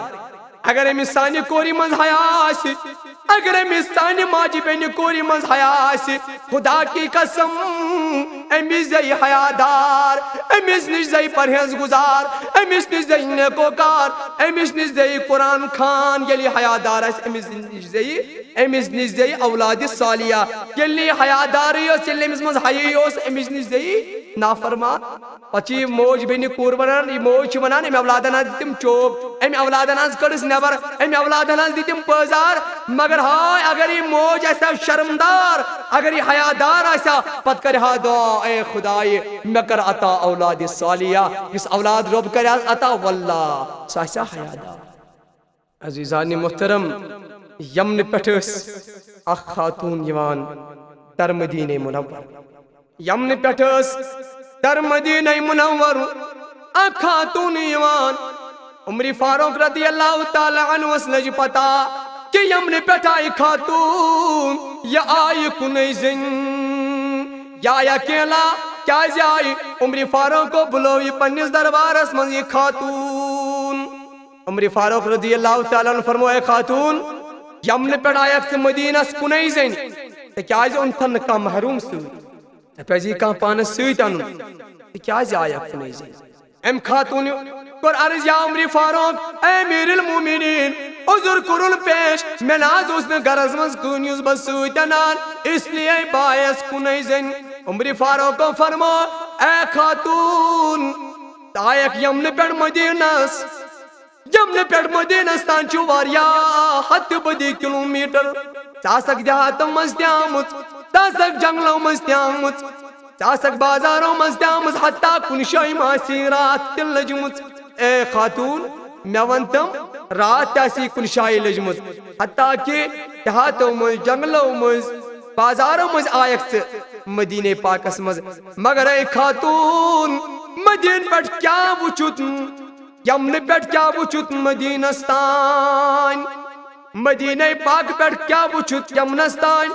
اگر امس سانہ کوری من حیا آسی اگر امس سانہ ماجی بین کوری من حیا آسی خدا کی قسم امس زی حیادار امس نش زی پرہیز گزار امس نش زی نیکوکار امس نش زی قرآن خان یلی حیادار اس امس نش زی اولاد صالحہ یلی حیادار یوس یلی امس من حیا یوس امس نش زی نافرمان پچی موج بین کور ونان یہ موج ونان ام اولادن ہز دتم چوب ام اولادن ہز کڑس نبر ام اولادن ہز دتم پازار مگر ہائے اگر یہ موج ایسا شرمدار اگر یہ حیادار ایسا پت کر ہا دعا اے خدای میں کر عطا اولاد صالحہ اس اولاد رب کر عطا واللہ سایسا حیادار عزیزان محترم یمن پٹھس اخ خاتون یوان در مدینہ منور یمن پٹھس در مدینہ منور اخ خاتون یوان عمر فاروق رضی اللہ تعالی عنہ اس لج پتا کہ یمن پٹھ آئی خاتون یہ آئی کنی زن یا اکیلا کیا آئی عمر فاروق کو بلوئی پنس دربارس من یہ خاتون عمر فاروق رضی اللہ تعالی عنہ فرموئے خاتون یمن پٹھ آئی اکس مدینہ کنی زن کیا ان تھن کا محروم سوئی پیزی کہاں پانس سوئی تانو کیا آئی کنی زن ام خاتون کر عرض یا عمر فاروق اے امیر المومنین عذر کرن پیش میں ناز اس نے گرز مز کنیوز بس سوئی تنان اس لیے باعث کنی زن عمر فاروق کو فرمو اے خاتون تائک یمن پیڑ مدینس تان چو واریا حد بدی کلومیٹر تاسک دیہاتم مز تیامت تاسک جنگلوں مز تیامت تاسک بازاروں مز تامز حتیٰ کن شائی ماسی رات تل لجمت اے خاتون میں ونتم رات تاسی کن شائی لجمت حتیٰ کہ دیہاتوں مز جنگلوں مز بازاروں مز آیک مدینہ پاکس مز مگر اے خاتون مدین پٹ کیا وچت یمن پٹ کیا وچت مدینستان مدینہ پاک پٹ کیا وچت یمنستان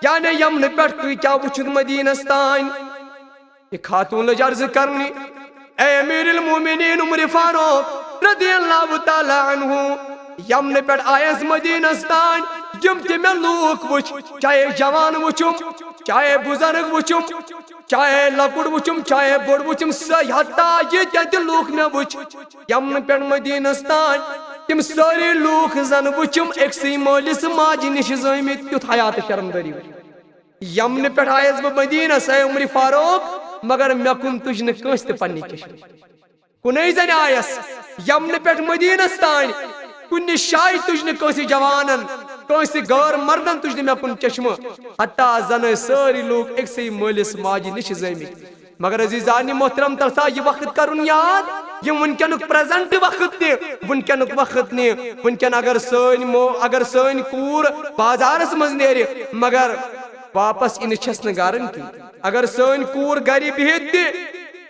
یعنی یمن پٹ کیا وچت مدینستان یہ خاتون لج عرض کرنی اے امیر المومنین عمر فاروق رضی اللہ تعالی عنہ یمن پٹ آیس مدینستان یم تی میں لوک وچ چاہے جوان وچم چاہے بزرگ وچم چاہے لکڑ وچم چاہے بڑ وچم حتیٰ یہ تی لوک میں وچ یمن پٹ مدینستان تم ساری لوک زن وچم ایک سی مولس ماجی نش زیمت تیت حیات شرمداری یمن پٹ آیس بہ مدینہ سے عمر فاروق مگر میں کن تجھ نہ کنس تہ پننی چشم کنے زن آیس یمن پٹ مدینستان کن شائی تجھ نہ کنسی جوانن کنسی غیر مردن تجھ نہ میں کن چشم حتیٰ زن ساری لوگ ایک سی مولس ماجی نش زیمت مگر عزیزانی محترم ترسا یہ وقت کرن یاد یہ ونکن پریزنٹ وقت نے ونکن وقت نے ونکن اگر سن کور بازارس مز نیرِ مگر واپس ان چھس نہ گارنٹی اگر سن کور گری بہت تہ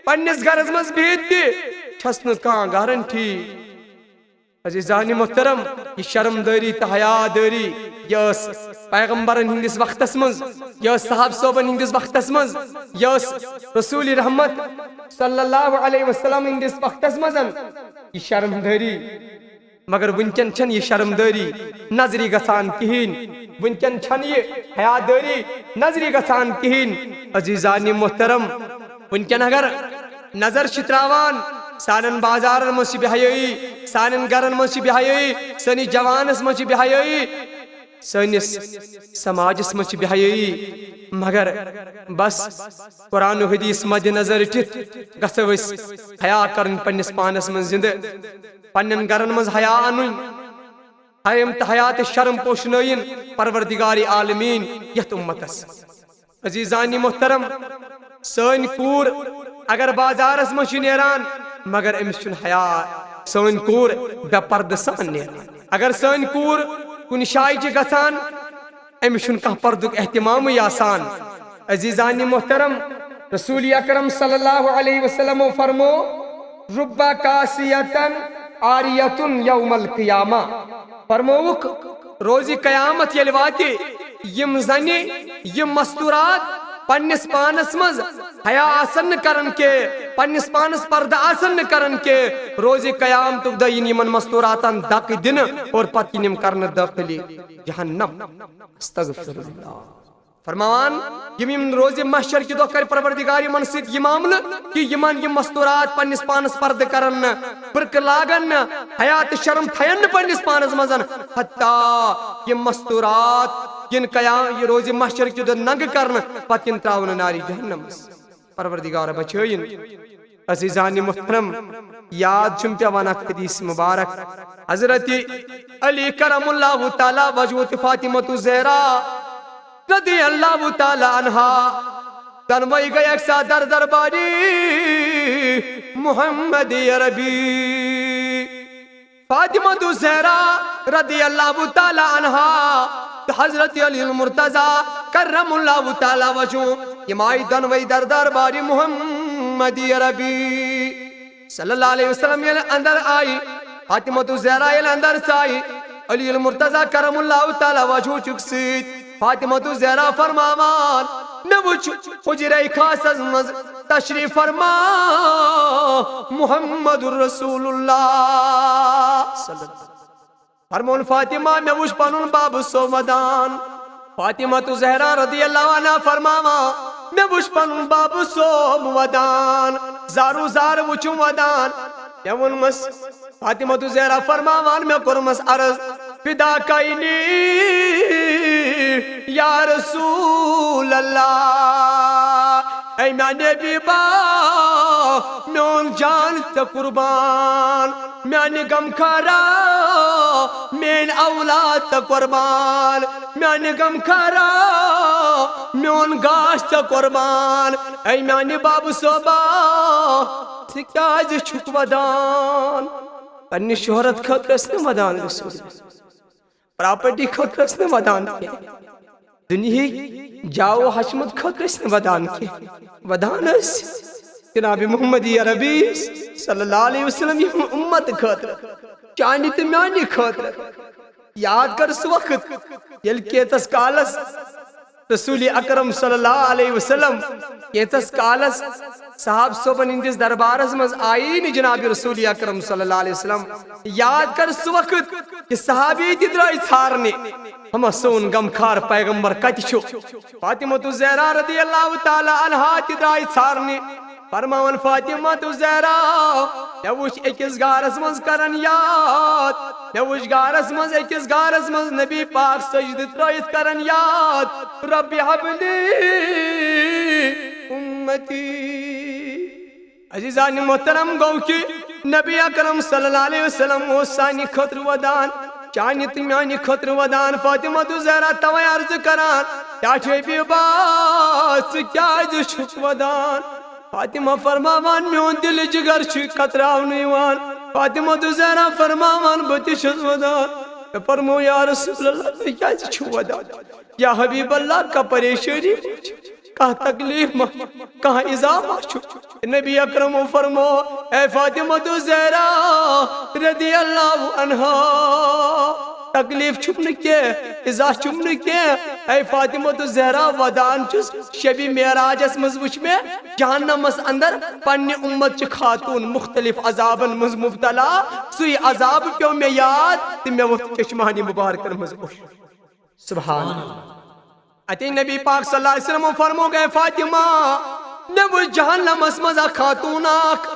پنس گرس مز بہت تہ چھس نہ کان گارنٹی عزیزانی محترم یہ شرمداری تہ حیا داری یہ پیغمبرن ہندس وقتس مز یہ صحاب صوبن ہندس وقتس مز یہ رسول رحمت صلی اللہ علیہ وسلم ہندس وقتس مزن یہ شرمداری مگر ونکن چھن یہ شرمداری نظری گسان کہین ونکن چھن یہ حیا داری نظری گسان کہین عزیزانی محترم ونکن اگر نظر شتراوان سانن بازارن مز بہائی سانن گرن مز بہائی سنی جوانس مز بہائی سنس سماجس مز بہائی مگر بس قرآن و حدیث مد نظر ٹھت گژھو أسۍ حیا کرن پننس پانس من زندہ پنن گرن مز حیا انن حیم تہ حیات شرم پوشنائن پروردگار عالمین یت امتس عزیزانی محترم سن کور اگر بازارس مز نیران مگر امس چھن حیا سن کور بے پردہ سان نیران اگر سن کور کن شائی چھ گژھان امس چھن کانٛہہ پردک اہتمام آسان عزیزانی محترم رسول اکرم صلی اللہ علیہ وسلم فرمو رب کاسیتن عاریتن یوم القیامہ فرموک روزی قیامت یل واتی یم زنی یم مستورات پنس پانس مز حیا آسن کرن کے پنس پانس پردہ آسن کرن کے روزی قیامت دین یمن مستوراتن دق دن اور پتہ ینم کرن داخلی جہنم استغفر اللہ فرمان یم روز محشر کی دو کر پروردگار یمن سید یہ معاملہ کہ یمن یم مستورات پنس پانس پرد کرن برک لاگن حیات شرم تھین پنس پانس مزن حتیٰ یم مستورات ین قیام یہ روز محشر کی دو ننگ کرن پتہ ین تراون ناری جہنم پروردگار بچائن عزیزان محترم یاد چھم پیوان حدیث مبارک حضرت علی کرم اللہ تعالی وجہ فاطمہ زہرا رضی اللہ تعالی عنہا تنوئی گئی اکسا در درباری محمد عربی فاطمہ زہرا رضی اللہ تعالی عنہا حضرت علی المرتضی کرم اللہ تعالی وجہ یمائی دنوئی در درباری محمد عربی صلی اللہ علیہ وسلم یہ اندر آئی فاطمہ زہرا یہ اندر سائی علی المرتضی کرم اللہ تعالی وجہ چکسید فاطمہ زہرا فرماوان نوچ حجرہ خاص مز تشریف فرما محمد رسول اللہ صلی اللہ علیہ وسلم فرمون فاطمہ میں وچ پنن باب سو ودان فاطمہ زہرا رضی اللہ عنہ فرماوا میں وچ پنن باب سو ودان زارو زار وچم ودان یون مس فاطمہ زہرا فرماوان میں کرمس عرض فدا کائنی یا رسول اللہ اے میانے بیبا میون جان تے قربان میانے غم خارا مین اولاد تے قربان میانے غم خارا میون گاش تے قربان اے میانے باب صوبا ژٕ کیازِ چھُکھ ودان پننہِ شہرت خٲطرٕ ٲسۍ نہٕ ودان رسول پراپرٹی خٲطرٕ ٲسۍ نہٕ ودان کینٛہہ دنیہٕکۍ جاو حشمت خٲطرٕ ٲسۍ نہٕ ودان کینٛہہ ودان ٲسۍ جناب محمد عربی صلی اللہ علیہ وسلم یہ امت خاطر چانہِ تہٕ میانہِ خاطر یاد کر سُہ وقت ییٚلہِ کینٛژس کالس رسول اکرم صلی اللہ علیہ وسلم کینٛژس کالس صحاب صوبن ہندس دربارس مز آئی نہٕ جناب رسول اکرم صلی اللہ علیہ وسلم یاد کر سُہ وقت کہ صحابی تہِ درٛاے ژھارنہِ ہما سون غمخار پیغمبر کتہِ چھُ فاطمہ الزہرا رضی اللہ تعالی عنہا تہِ درٛاے ژھارنہِ فرماون فاطمہ الزہرا مےٚ وُچھ أکِس غارس منٛز کرن یاد مےٚ وُچھ غارس منٛز أکِس غارس منٛز نبی پاک سجدٕ ترٲیِتھ کرن یاد ربِ حبلی امتی عزیزان محترم گو کہ نبی اکرم صلی اللہ علیہ وسلم اوس سانہِ خٲطرٕ ودان چانہِ تہٕ میانہِ خٲطرٕ ودان فاطمہ الزہرا توے عرض کران کیاہ چھُ بیبا ژٕ کیازِ چھُکھ ودان فاطمہ فرماوان میون دل جگر چھُ کتراونہٕ یِوان فاطمہ الزہرا فرماوان بہٕ تہِ چھُس ودان مےٚ فرمو یا رسول اللہ تُہۍ کیازِ چھِو ودان یا حبیب اللہ کانٛہہ پریشٲنی کانٛہہ تکلیف ما کانٛہہ ایذا ما چھُ نبی اکرمو فرمو اے فاطمہ الزہرا رضی اللہ عنہا تکلیف چھُم نہٕ کینٛہہ ایذا چھُم نہٕ کینٛہہ اے فاطمہ الزہرا ودان چھُس شبِ معراجس منٛز وُچھ مےٚ جہنمس اندر پننہِ امت چہِ خاتون مختلف عذابن منٛز مبتلا سُے عذاب پیوٚو مےٚ یاد تہٕ مےٚ ووٚتھ چشمانہِ مبارکن منٛز اوٚش سبحان اتے نبی پاک صلی اللہ علیہ وسلم فرمو گئے فاطمہ مےٚ وُچھ جہنمس منٛز اکھ خاتون اکھ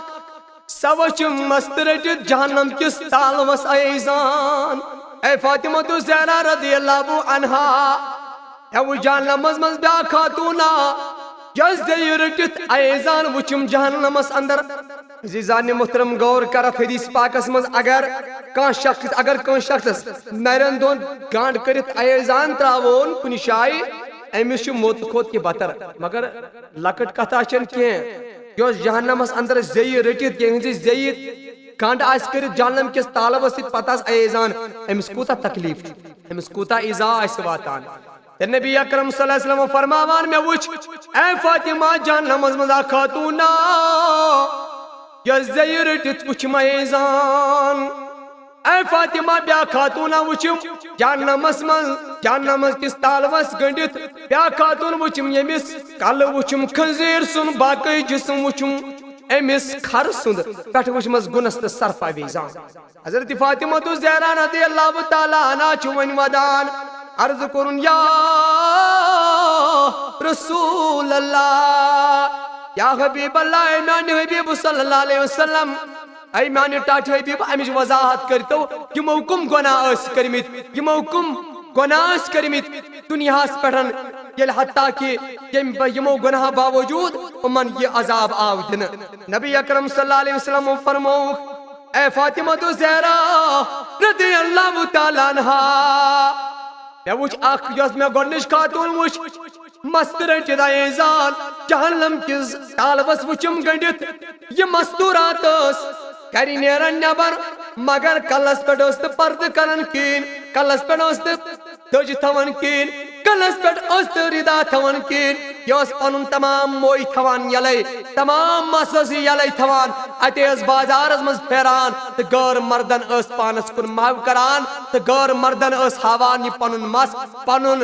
سۄ وٕچھ مست رٔٹِتھ جہنم کِس تالوس ایزان اے فاطمہ الزہرا رضی اللہ عنہا مےٚ وُچھ جہنمس منٛز بیاکھ خاتونا یۄس زیٚیہِ رٔٹِتھ ایزان وٕچھُم جہنمس اندر عزیزان محترم غور کرتھ حدیث پاکس منٛز اگر کانٛہہ شخصس نرین دۄن گانٛڈ کٔرِتھ ایزان تراوون کُنہِ جایہِ أمِس چھُ موت کھۄتہٕ تہِ بدتر مگر لۄکٕٹ کتھا چھنہٕ کینٛہہ یۄس جہنمس اندر زیٚیہِ رٔٹِتھ یِہنٛزِ زیٚیہِ گنڈ آسہِ کٔرِتھ جہنم کِس تالوس سۭتۍ پتہٕ آسہِ ایزان أمِس کوٗتاہ تکلیف چھُ أمِس کوٗتاہ ایذا آسہِ واتان تہٕ نبی اکرم صلی اللہ علیہ وسلم فرماوان مےٚ وُچھ اے فاطمہ جہنمس منٛز اکھ خاتونا یۄس زیٚیہِ رٔٹِتھ وُچھم ایزان اے فاطمہ بیاکھ خاتونا وُچھم جہنمس کِس تالوس گٔنڈِتھ بیاکھ خاتون وُچھم ییٚمِس کلہٕ وُچھم خنزیٖر سُنٛد باقٕے جسم وُچھم أمِس کھر سُنٛد پٮ۪ٹھٕ وُچھمس گُنس تہٕ سرفا ویزان حضرت فاطمہ الزہرا رضی اللہ تعالی عنہا چھُ وۄنۍ ودان عرض کوٚرُن یا رسول اللہ یا حبیب اللہ اے میانہِ حبیب صلی اللہ علیہ وسلم اے میانہِ ٹاٹھہِ حبیب امِچ وضاحت کٔرتو یِمو کُم گۄناہ ٲسۍ کٔرمٕتۍ یِمو کُم گۄناہ ٲسۍ کٔرمٕتۍ دُنیاہس پٮ۪ٹھ ییٚلہِ حتیٰ کہِ یِمو گۄناہ باوجوٗد یِمن یہِ عذاب آو دِنہٕ نبی اکرم صلی اللہ علیہ وسلم فرمووُکھ اے فاطمہ الزہرا رضی اللہ تعالی عنہا مےٚ وُچھ اکھ یۄس مےٚ گۄڈنِچ خاتوٗن وُچھ مست رٔٹِتھ ایزان جہنم کِس تالوس وُچھم گٔنڈِتھ یہِ مستوٗرات ٲس گرِ نیران نٮ۪بر مگر کلس پٮ۪ٹھ ٲس نہٕ پردٕ کران کِہیٖنۍ کلس پٮ۪ٹھ ٲس نہٕ دٔج تھاوان کِہیٖنۍ کلس پٮ۪ٹھ ٲس نہٕ رِدا تھاوان کِہیٖنۍ یہِ ٲس پنُن تمام موے تھاوان یلے تمام مس ٲس یہِ یلے تھاوان اتے ٲس بازارس منٛز پھیران تہٕ غٲر مردن ٲس پانس کُن مہو کران تہٕ غٲر مردن ٲس ہاوان یہِ پنُن مس پنُن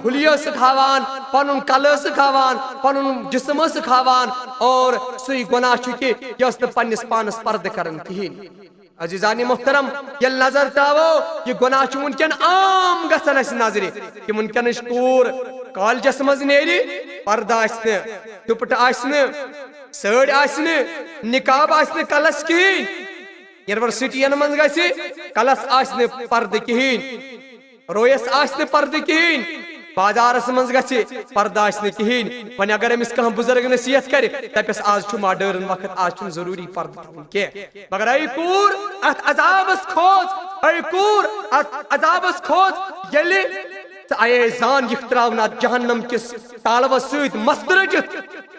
حُلیہِ ٲسٕکھ ہاوان پنُن کلہٕ ٲسٕکھ ہاوان پنُن جسم ٲسٕکھ ہاوان اور سُے گۄناہ چھُ کہِ یہِ ٲس نہٕ پننِس پانس پردٕ کران کِہیٖنۍ عزیزان محترم ییٚلہِ نظر تراوو یہِ گۄناہ چھُ وُنکٮ۪ن عام گژھان اسہِ نظرِ کہِ وُنکٮ۪نٕچ کوٗر کالجس منٛز نیرِ پردٕ آسہِ نہٕ دُپٹہٕ آسہِ نہٕ سٲڑۍ آسہِ نہٕ نِقاب آسہِ نہٕ کلس کِہیٖنۍ یونیورسٹین منٛز گژھِ کلس آسہِ نہٕ پردٕ کِہیٖنۍ رویس آسہِ نہٕ پردٕ کِہیٖنۍ بازارس من گژھِ پرداش نہٕ کِہیٖنۍ وۄنۍ اگر أمِس کانٛہہ بُزرگ نصیحت کرِ دپٮ۪س آز چھُ ماڈٲرن وقت آز چھُنہٕ ضروٗری پردٕ تھاوُن کینٛہہ مگر اے کوٗر اتھ عذابس کھوژ اے کوٗر اتھ عذابس کھوژ ییٚلہِ ژٕ آیے زان یِکھ تراونہٕ اتھ جہنم کِس تالوس سۭتۍ مست رٔٹِتھ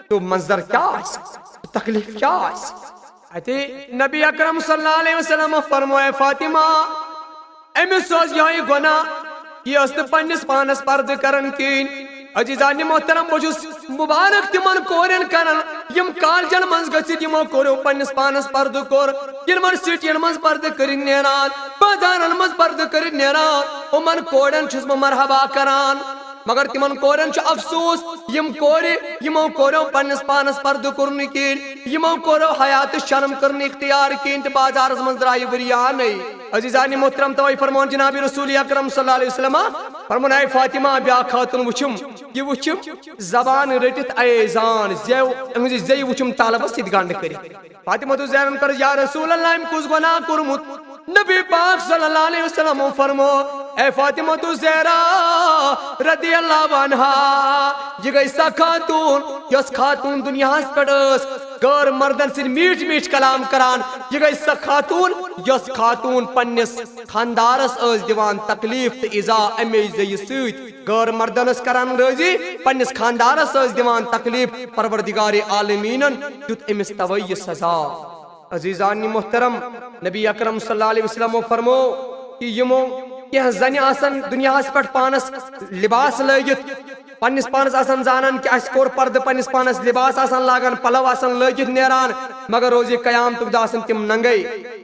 تو منظر کیٛاہ آسہِ تکلیف کیٛاہ آسہِ اتہِ نبی اکرم صلی اللہ علیہ وسلم فرموے فاطمہ أمِس اوس یِہوٚے گۄناہ یہِ ٲس نہٕ پننِس پانس پردٕ کران کِہیٖنۍ عزیزانہِ محترم بہٕ چھُس مُبارک تِمن کورٮ۪ن کران یِم کالجن منٛز گٔژھِتھ یِمو کوریو پننِس پانس پردٕ کوٚر یونیورسٹین منٛز پردٕ کٔرِتھ نیران بازارن منٛز پردٕ کٔرِتھ نیران یِمن کورٮ۪ن چھُس بہٕ مرحبا کران مگر تِمن کورٮ۪ن چھُ افسوٗس یِم کورِ یِمو کوریو پننِس پانس پردٕ کوٚر نہٕ کِہیٖنۍ یِمو کوریو حیاتہٕ شرم کٔر نہٕ اختیار کِہیٖنۍ تہٕ بازارس منٛز درٛایہِ ؤریانٕے عزیزانہِ محترم توے فرمون جناب رسول اکرم صلی اللہ علیہ وسلم فرمون اے فاطمہ بیاکھ خاتون وٕچھُم یہِ وٕچھِم زبان رٔٹِتھ اے زان زٮ۪و أہٕنٛزِ زٮ۪یہِ وٕچھُم تالوس سۭتۍ گنڈ کٔرِتھ فاطمہ تو زینن کٔر یا رسول اللہ أمۍ کُس گۄناہ کوٚرمُت نبی پاک صلی اللہ علیہ وسلم فرمو اے فاطمہ تو زہرا رضی اللہ عنہا یہ گئی سا خاتون یس خاتون دنیاہس پٮ۪ٹھ ٲس غٲر مردن سۭتۍ میٖٹھۍ میٖٹھۍ کلام کران یہ گئی سا خاتون یس خاتون پننِس خاندارس ٲس دِوان تکلیف تہٕ ایزا امے زیٚیہِ سۭتۍ غٲر مردن ٲس کران رٲضی پننِس خاندارس ٲس دِوان تکلیف پروردگارِ عالمیٖنن دیُت أمِس توے یہِ سزا عزیزانہِ محترم نبی اکرم صلی اللہ علیہ وسلم فرمو کہ یمو کینٛہہ زنہِ آسن دنیاہس پٮ۪ٹھ پانس لباس لٲگِتھ پننِس پانس آسان زانان کہ اسہِ کوٚر پردٕ پننِس پانس لباس آسان لاگان پلو آسان لٲگِتھ نیران مگر روزِ قیامتُک دۄہ آسن تِم ننگے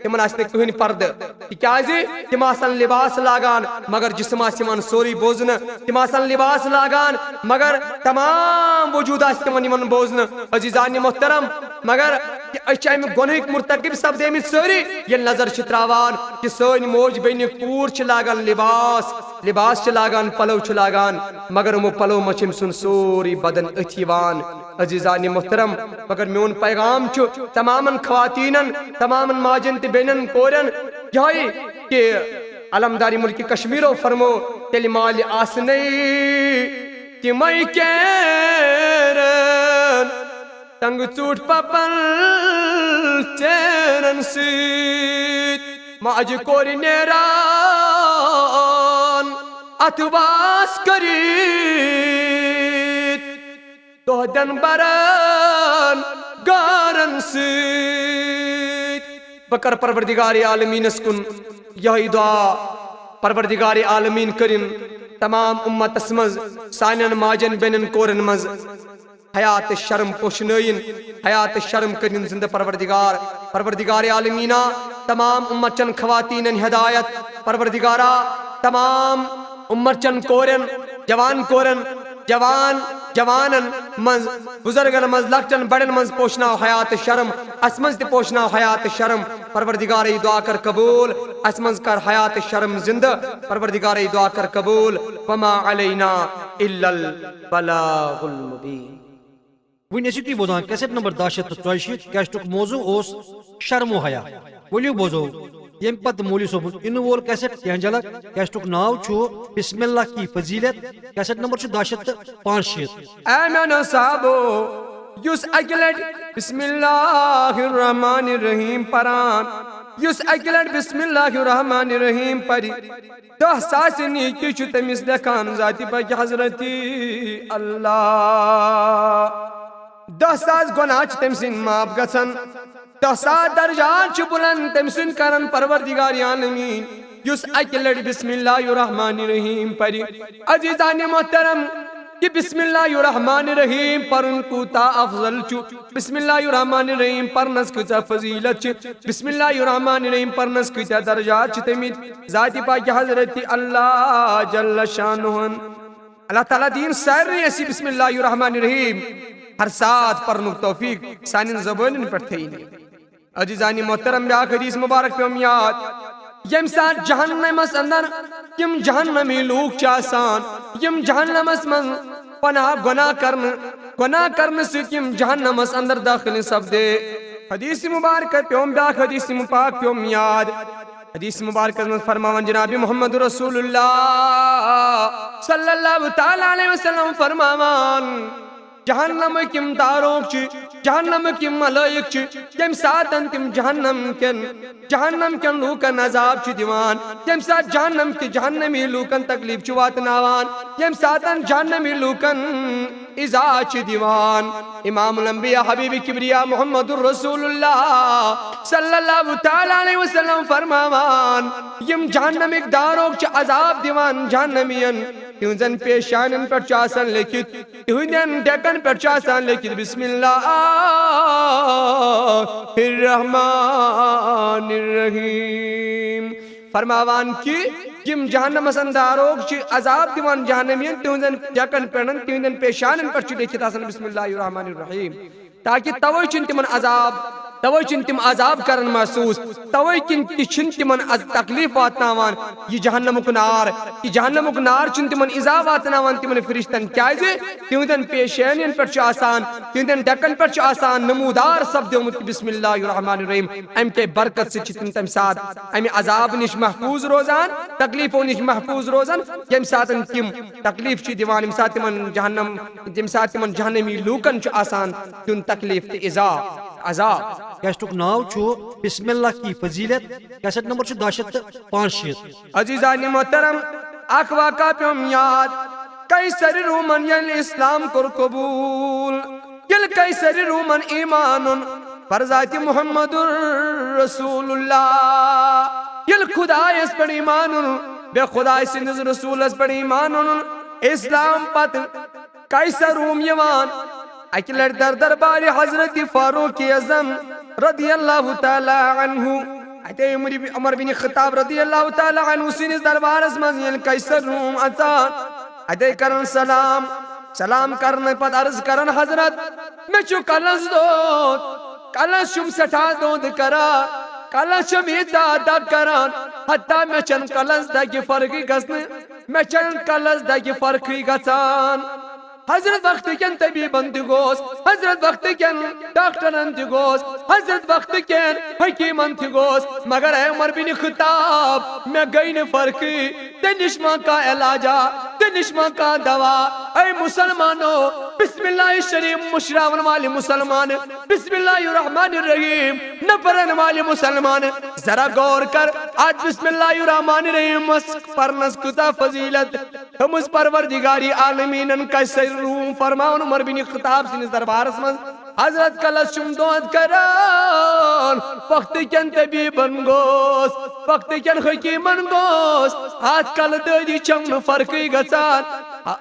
تِمن آسہِ نہٕ کٕہٕنۍ پردٕ تِکیٛازِ تِم آسن لباس لاگان مگر جسم آسہِ یِمن سورُے بوزنہٕ تِم آسن لباس لاگان مگر تمام وجوٗد آسہِ تِمن یِوان بوزنہٕ عزیزانہِ محترم مگر أسۍ چھِ امہِ گۄنہٕکۍ مرتکب سپدیمٕتۍ سٲری ییٚلہِ نظر چھِ تراوان کہ سٲنۍ موج بیٚنہِ کوٗر چھِ لاگان لباس چھِ لاگان پلو چھِ لاگان مگر یِمو پلو منٛز چھِ أمۍ سُنٛد سورُے بدن أتھۍ یِوان عزیزانہِ محترم مگر میون پیغام چھُ تمامن خواتیٖنن تمامن ماجن تہٕ بیٚنٮ۪ن کورٮ۪ن یِہوٚے کہ علمدارِ مُلکہِ کشمیٖرو فرمو تیٚلہِ مالہِ آسنَے تِمے کیرن تنگہٕ ژوٗنٛٹھۍ پپن ژیرن سۭتۍ ماجہِ کورِ نیران اتھٕ واس کٔرِتھ دۄہ دِن برن گارن سۭتۍ بہٕ کرٕ پروردگارِ عالمیٖنس کُن یِہوٚے دُعا پروردگارِ عالمیٖن کٔرِن تمام اُمتس منٛز سانٮ۪ن ماجن بیٚنٮ۪ن کورٮ۪ن منٛز حیات شرم پوشنٲیِن حیات شرم کٔرِن زندٕ پروردگارِ عالمیٖنا تمام اُمتچن خواتیٖنن ہدایت پروردگارا تمام اُمتچن کورٮ۪ن جوانن منٛز بُزرگن منٛز لۄکٹٮ۪ن بڑٮ۪ن منٛز پوشناو حیات شرم اسہِ منٛز تہِ پوشناو حیات شرم پروردگارے دعا کر قبوٗل اسہِ منٛز کر حیات شرم زندٕ پروردگارے دعا کر قبوٗل وما علینا الا البلاغ المبین وۄنۍ ٲسِو تُہۍ بوزان کیسٹ نمبر 10/144 کیسٹُک موضوع اوس شرم و حیا ؤلِو بوزو ییٚمہِ پتہٕ مولوی صٲبُن یِنہٕ وول کیسٹ کینٛہہ جلک کیسٹُک ناو چھُ بسم اللہ کی فضیلت کیسٹ نمبر چھُ 10/65 اے میانو صاحبو یُس اکہِ لٹہِ بسم اللہ الرحمن الرحیم پران یُس اکہِ لٹہِ بسم اللہ الرحمن الرحیم پرِ 10 ساس نیکی چھُ تٔمِس لیکھان ذاتِ پاکہِ حضرتِ اللہ 10 ساس گۄناہ چھِ تٔمۍ سٕنٛدۍ معاف گژھان 10 ساس درجات چھِ بُلند تٔمۍ سٕنٛدۍ کران پروردگارِ عالمیٖن یُس اکہِ لٹہِ بسم اللہ الرحمن الرحیم پرِ عزیزانہِ محترم کہ بسم اللہ الرحمن الرحیم پرُن کوٗتاہ افضل چھُ بسم اللہ الرحمن الرحیم پرنس کۭژاہ فضیلت چھِ بسم اللہ الرحمن الرحیم پرنس کۭتیاہ درجات چھِ تٔمِتۍ ذاتِ پاکہِ حضرتِ اللہ جل شانہن اللہ تعالیٰ دِیِن سارنٕے اَسہِ بسم اللہ الرحمن الرحیم ہر ساتھ پرنُک توفیق سانٮ۪ن زبٲنٮ۪ن پٮ۪ٹھ تھٲیِن عزیزانہِ محترم بیاکھ حدیث مُبارک پیوٚم یاد ییٚمہِ ساتہٕ جہنمس اندر یِم جہنمی لوٗکھ چھِ آسان یِم جہنمس منٛز پناہ گۄناہ کرنہٕ سۭتۍ یِم جہنمس اندر دٲخل سپدے حدیث مُبارک پیوٚم بیاکھ حدیث پاک پیوٚم یاد حدیث مبارک میں فرماون جناب محمد رسول اللہ صلی اللہ تعالی علیہ وسلم فرماون جہنم کم داروک چھ جہنم کم ملائک چھ یم ساتن تم جہنم کن لوکن عذاب چھ دیوان یم سات جہنم کی جہنمی لوکن تکلیف چھ واتناوان یم ساتن جہنمی لوکن ازا چھ دیوان امام الانبیاء حبیب کبریا محمد رسول اللہ صلی اللہ تعالی علیہ وسلم فرماوان یم جہنمک داروک چھ عذاب دیوان جہنمین تہنزن پیشانن پر چاسن لکھت تہنزن ڈیکن پر چاسن لکھت بسم اللہ الرحمن الرحیم فرماوان کی یم جہنم اسنداروک چھ عذاب دیوان جہنمین تہنزن ڈیکن پرنن تہنزن پیشانن پر چھ لکھت آسن بسم اللہ الرحمن الرحیم تاکہ توئی چن تمن عذاب توئی چن تم عذاب کرن محسوس توئی چن تمن تکلیف واتناوان یہ جہنمک نار چن تمن عذا واتناوان تمن فرشتن کیازِ تہندن پیشینین پر آسان تہندن ڈکن پر آسان نمودار سپدیومت بسم اللہ الرحمن الرحیم ام کے برکت سے چھ تم ساتھ ام عذاب نش محفوظ روزان تکلیفوں نش محفوظ روزان یم ساتن تم تکلیف چھ دیوان یم سات تمن جہنمی لوکن چھ آسان تن تکلیف تے عذاب کیسٹک ناو چھو بسم اللہ کی فضیلت کیسٹ نمبر چھو 265 عزیزان محترم اخ واقع پیوم یاد قیصر رومن یل اسلام کر قبول یل قیصر رومن ایمانن پر ذات محمد رسول اللہ یل خدای اس پر ایمانن بے خدای سندز رسول اس پر ایمانن اسلام پت قیصر روم یوان اکلر در دربار حضرت فاروق اعظم رضی اللہ تعالی عنہ اتے عمر بن خطاب رضی اللہ تعالی عنہ سینس دربار اس مزیل قیصر روم اچان اتے کرن سلام کرن پت عرض کرن حضرت میں چو کلنس شم سٹھا دود کرا کلنس شم ایتا دا کران حتی میں چن کلنس دا کی فرقی گسان حضرت وقت کن طبیبن تگوس حضرت وقت کن ڈاکٹرن تگوس حضرت وقت کن حکیمن تگوس مگر اے عمر بن خطاب میں گئی نے فرقی تے نشما کا علاجہ تے نشما کا دوا اے مسلمانوں بسم اللہ الشریف مشراون والے مسلمان بسم اللہ الرحمن الرحیم نپرن والے مسلمان ذرا غور کر آج بسم اللہ الرحمن الرحیم پرنس کتا فضیلت ہم اس پروردگاری عالمین قیصر روم فرماؤن عمر بن خطاب سنس دربار اسمن حضرت کلس شم دود کران وقت کن طبیبن گوس وقت کن حکیمن گوس ہاتھ کل دودی چمن فرقی گسان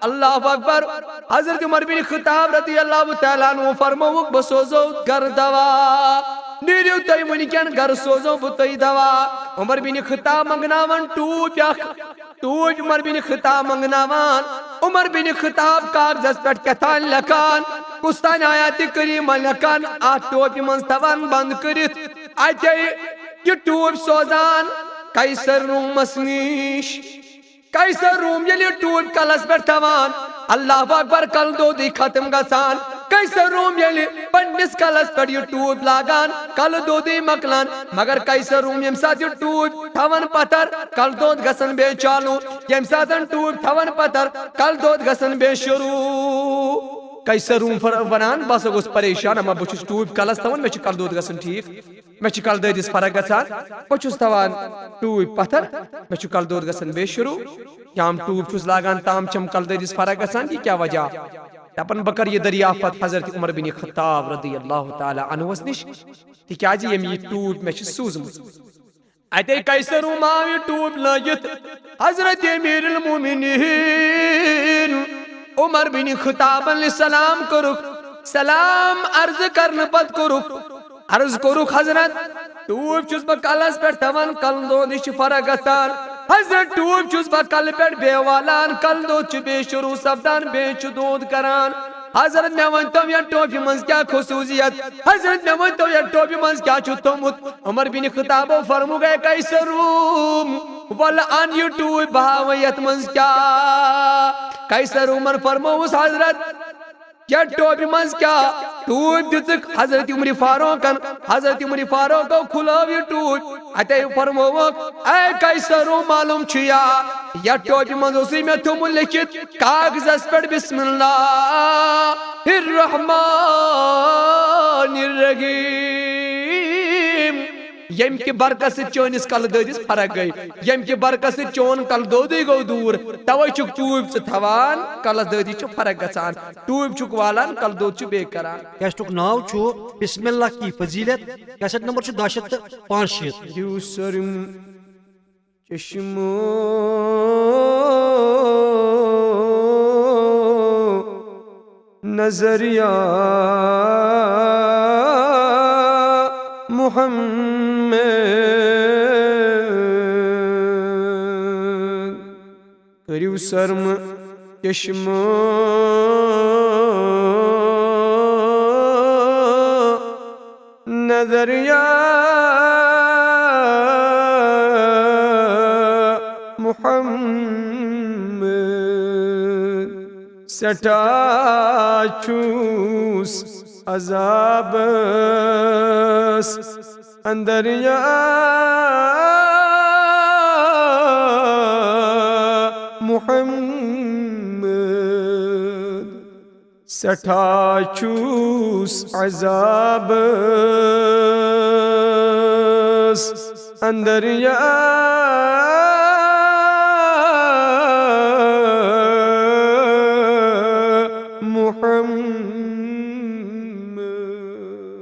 اللہ اکبر حضرت عمر بن خطاب رضی اللہ تعالیٰ عنہ فرموک بسوزو گر دوا نیریو تای منکن گر سوزو بتای دوا عمر بن خطاب منگناون ٹوٹ عمر بن خطاب منگناوان عمر بن خطاب کاغذ پٹ کتان لکان کستان آیات کریم لکان آت ٹوپ منستوان بند کرت آتے یہ ٹوپ سوزان قیصر روم مسنیش قیصر روم یلی ٹوپ کلس پٹ تھوان اللہ اکبر کل دو دی ختم گسان قیصر روم یلی پنڈس کلس پٹ یہ ٹوپ لاگان کل دو دی مکلان مگر قیصر روم یم ساتھ یہ ٹوپ تھون پتر کل دود گسن بے چالو یم ساتھ ٹوپ تھون پتر کل دود گسن بے شروع قیصر روم ونان بس گوس پریشان اما بچس ٹوپ کلس تھون میں کل دود گسن ٹھیک میں کل دودس فرق گسان بچس تھوان ٹوپ پتھر میں کل دود گسن بے شروع یام ٹوپ چھس لاگان تام چم کل دودس فرق گسان کی کیا وجہ اپن بکر یہ دریافت حضرت عمر بن خطاب رضی اللہ تعالی عنہ نش کہ کیا جی یہ ٹوپ میں سوزمت اتے قیصر روم آوی ٹوپ لگت حضرت امیر المومنین عمر بن خطاب علیہ السلام کرک سلام عرض کرن پت کرک عرض کرک حضرت ٹوپ چھس با کلس پر تھون کل دو نش فرق گسان حضرت ٹوپ چھس با کل پر بے والان کل دو چھ بے شروع سبدان بے چھ دود کران حضرت میں ونتو یا ٹوپی منز کیا خصوصیت حضرت میں ونتو یا ٹوپی منز کیا چھو تمت عمر بن خطاب فرمو گئے قیصر روم والآن یہ ٹوپ بہاویت منز کیا قیصر عمر فرمو اس حضرت کیا ٹوپی منز کیا ٹوپ دیتک حضرت عمر فاروق کو کھلاو یہ ٹوپ اتے فرموک اے قیصرو معلوم چھیا یا ٹوپی منزوسی میں تم لکھت کاغذ اس پر بسم اللہ الرحمن الرحیم یم کی برکت سے چونس کل دودس فرق گئی یم کی برکت سے چون کل دودی گو دور توے چک ٹوب سے تھوان کل دودی چھ فرق گژھان ٹوب چک والان کل دود چھ بے کران کیسٹک ناو چھو بسم اللہ کی فضیلت کیسٹ نمبر چھو 265 یوسرم چشمو نظریہ محمد کریو سرم چشم نظریہ محمد سٹا چوس عذاب اندر یا محمد سٹھا چوس عذاب اندر یا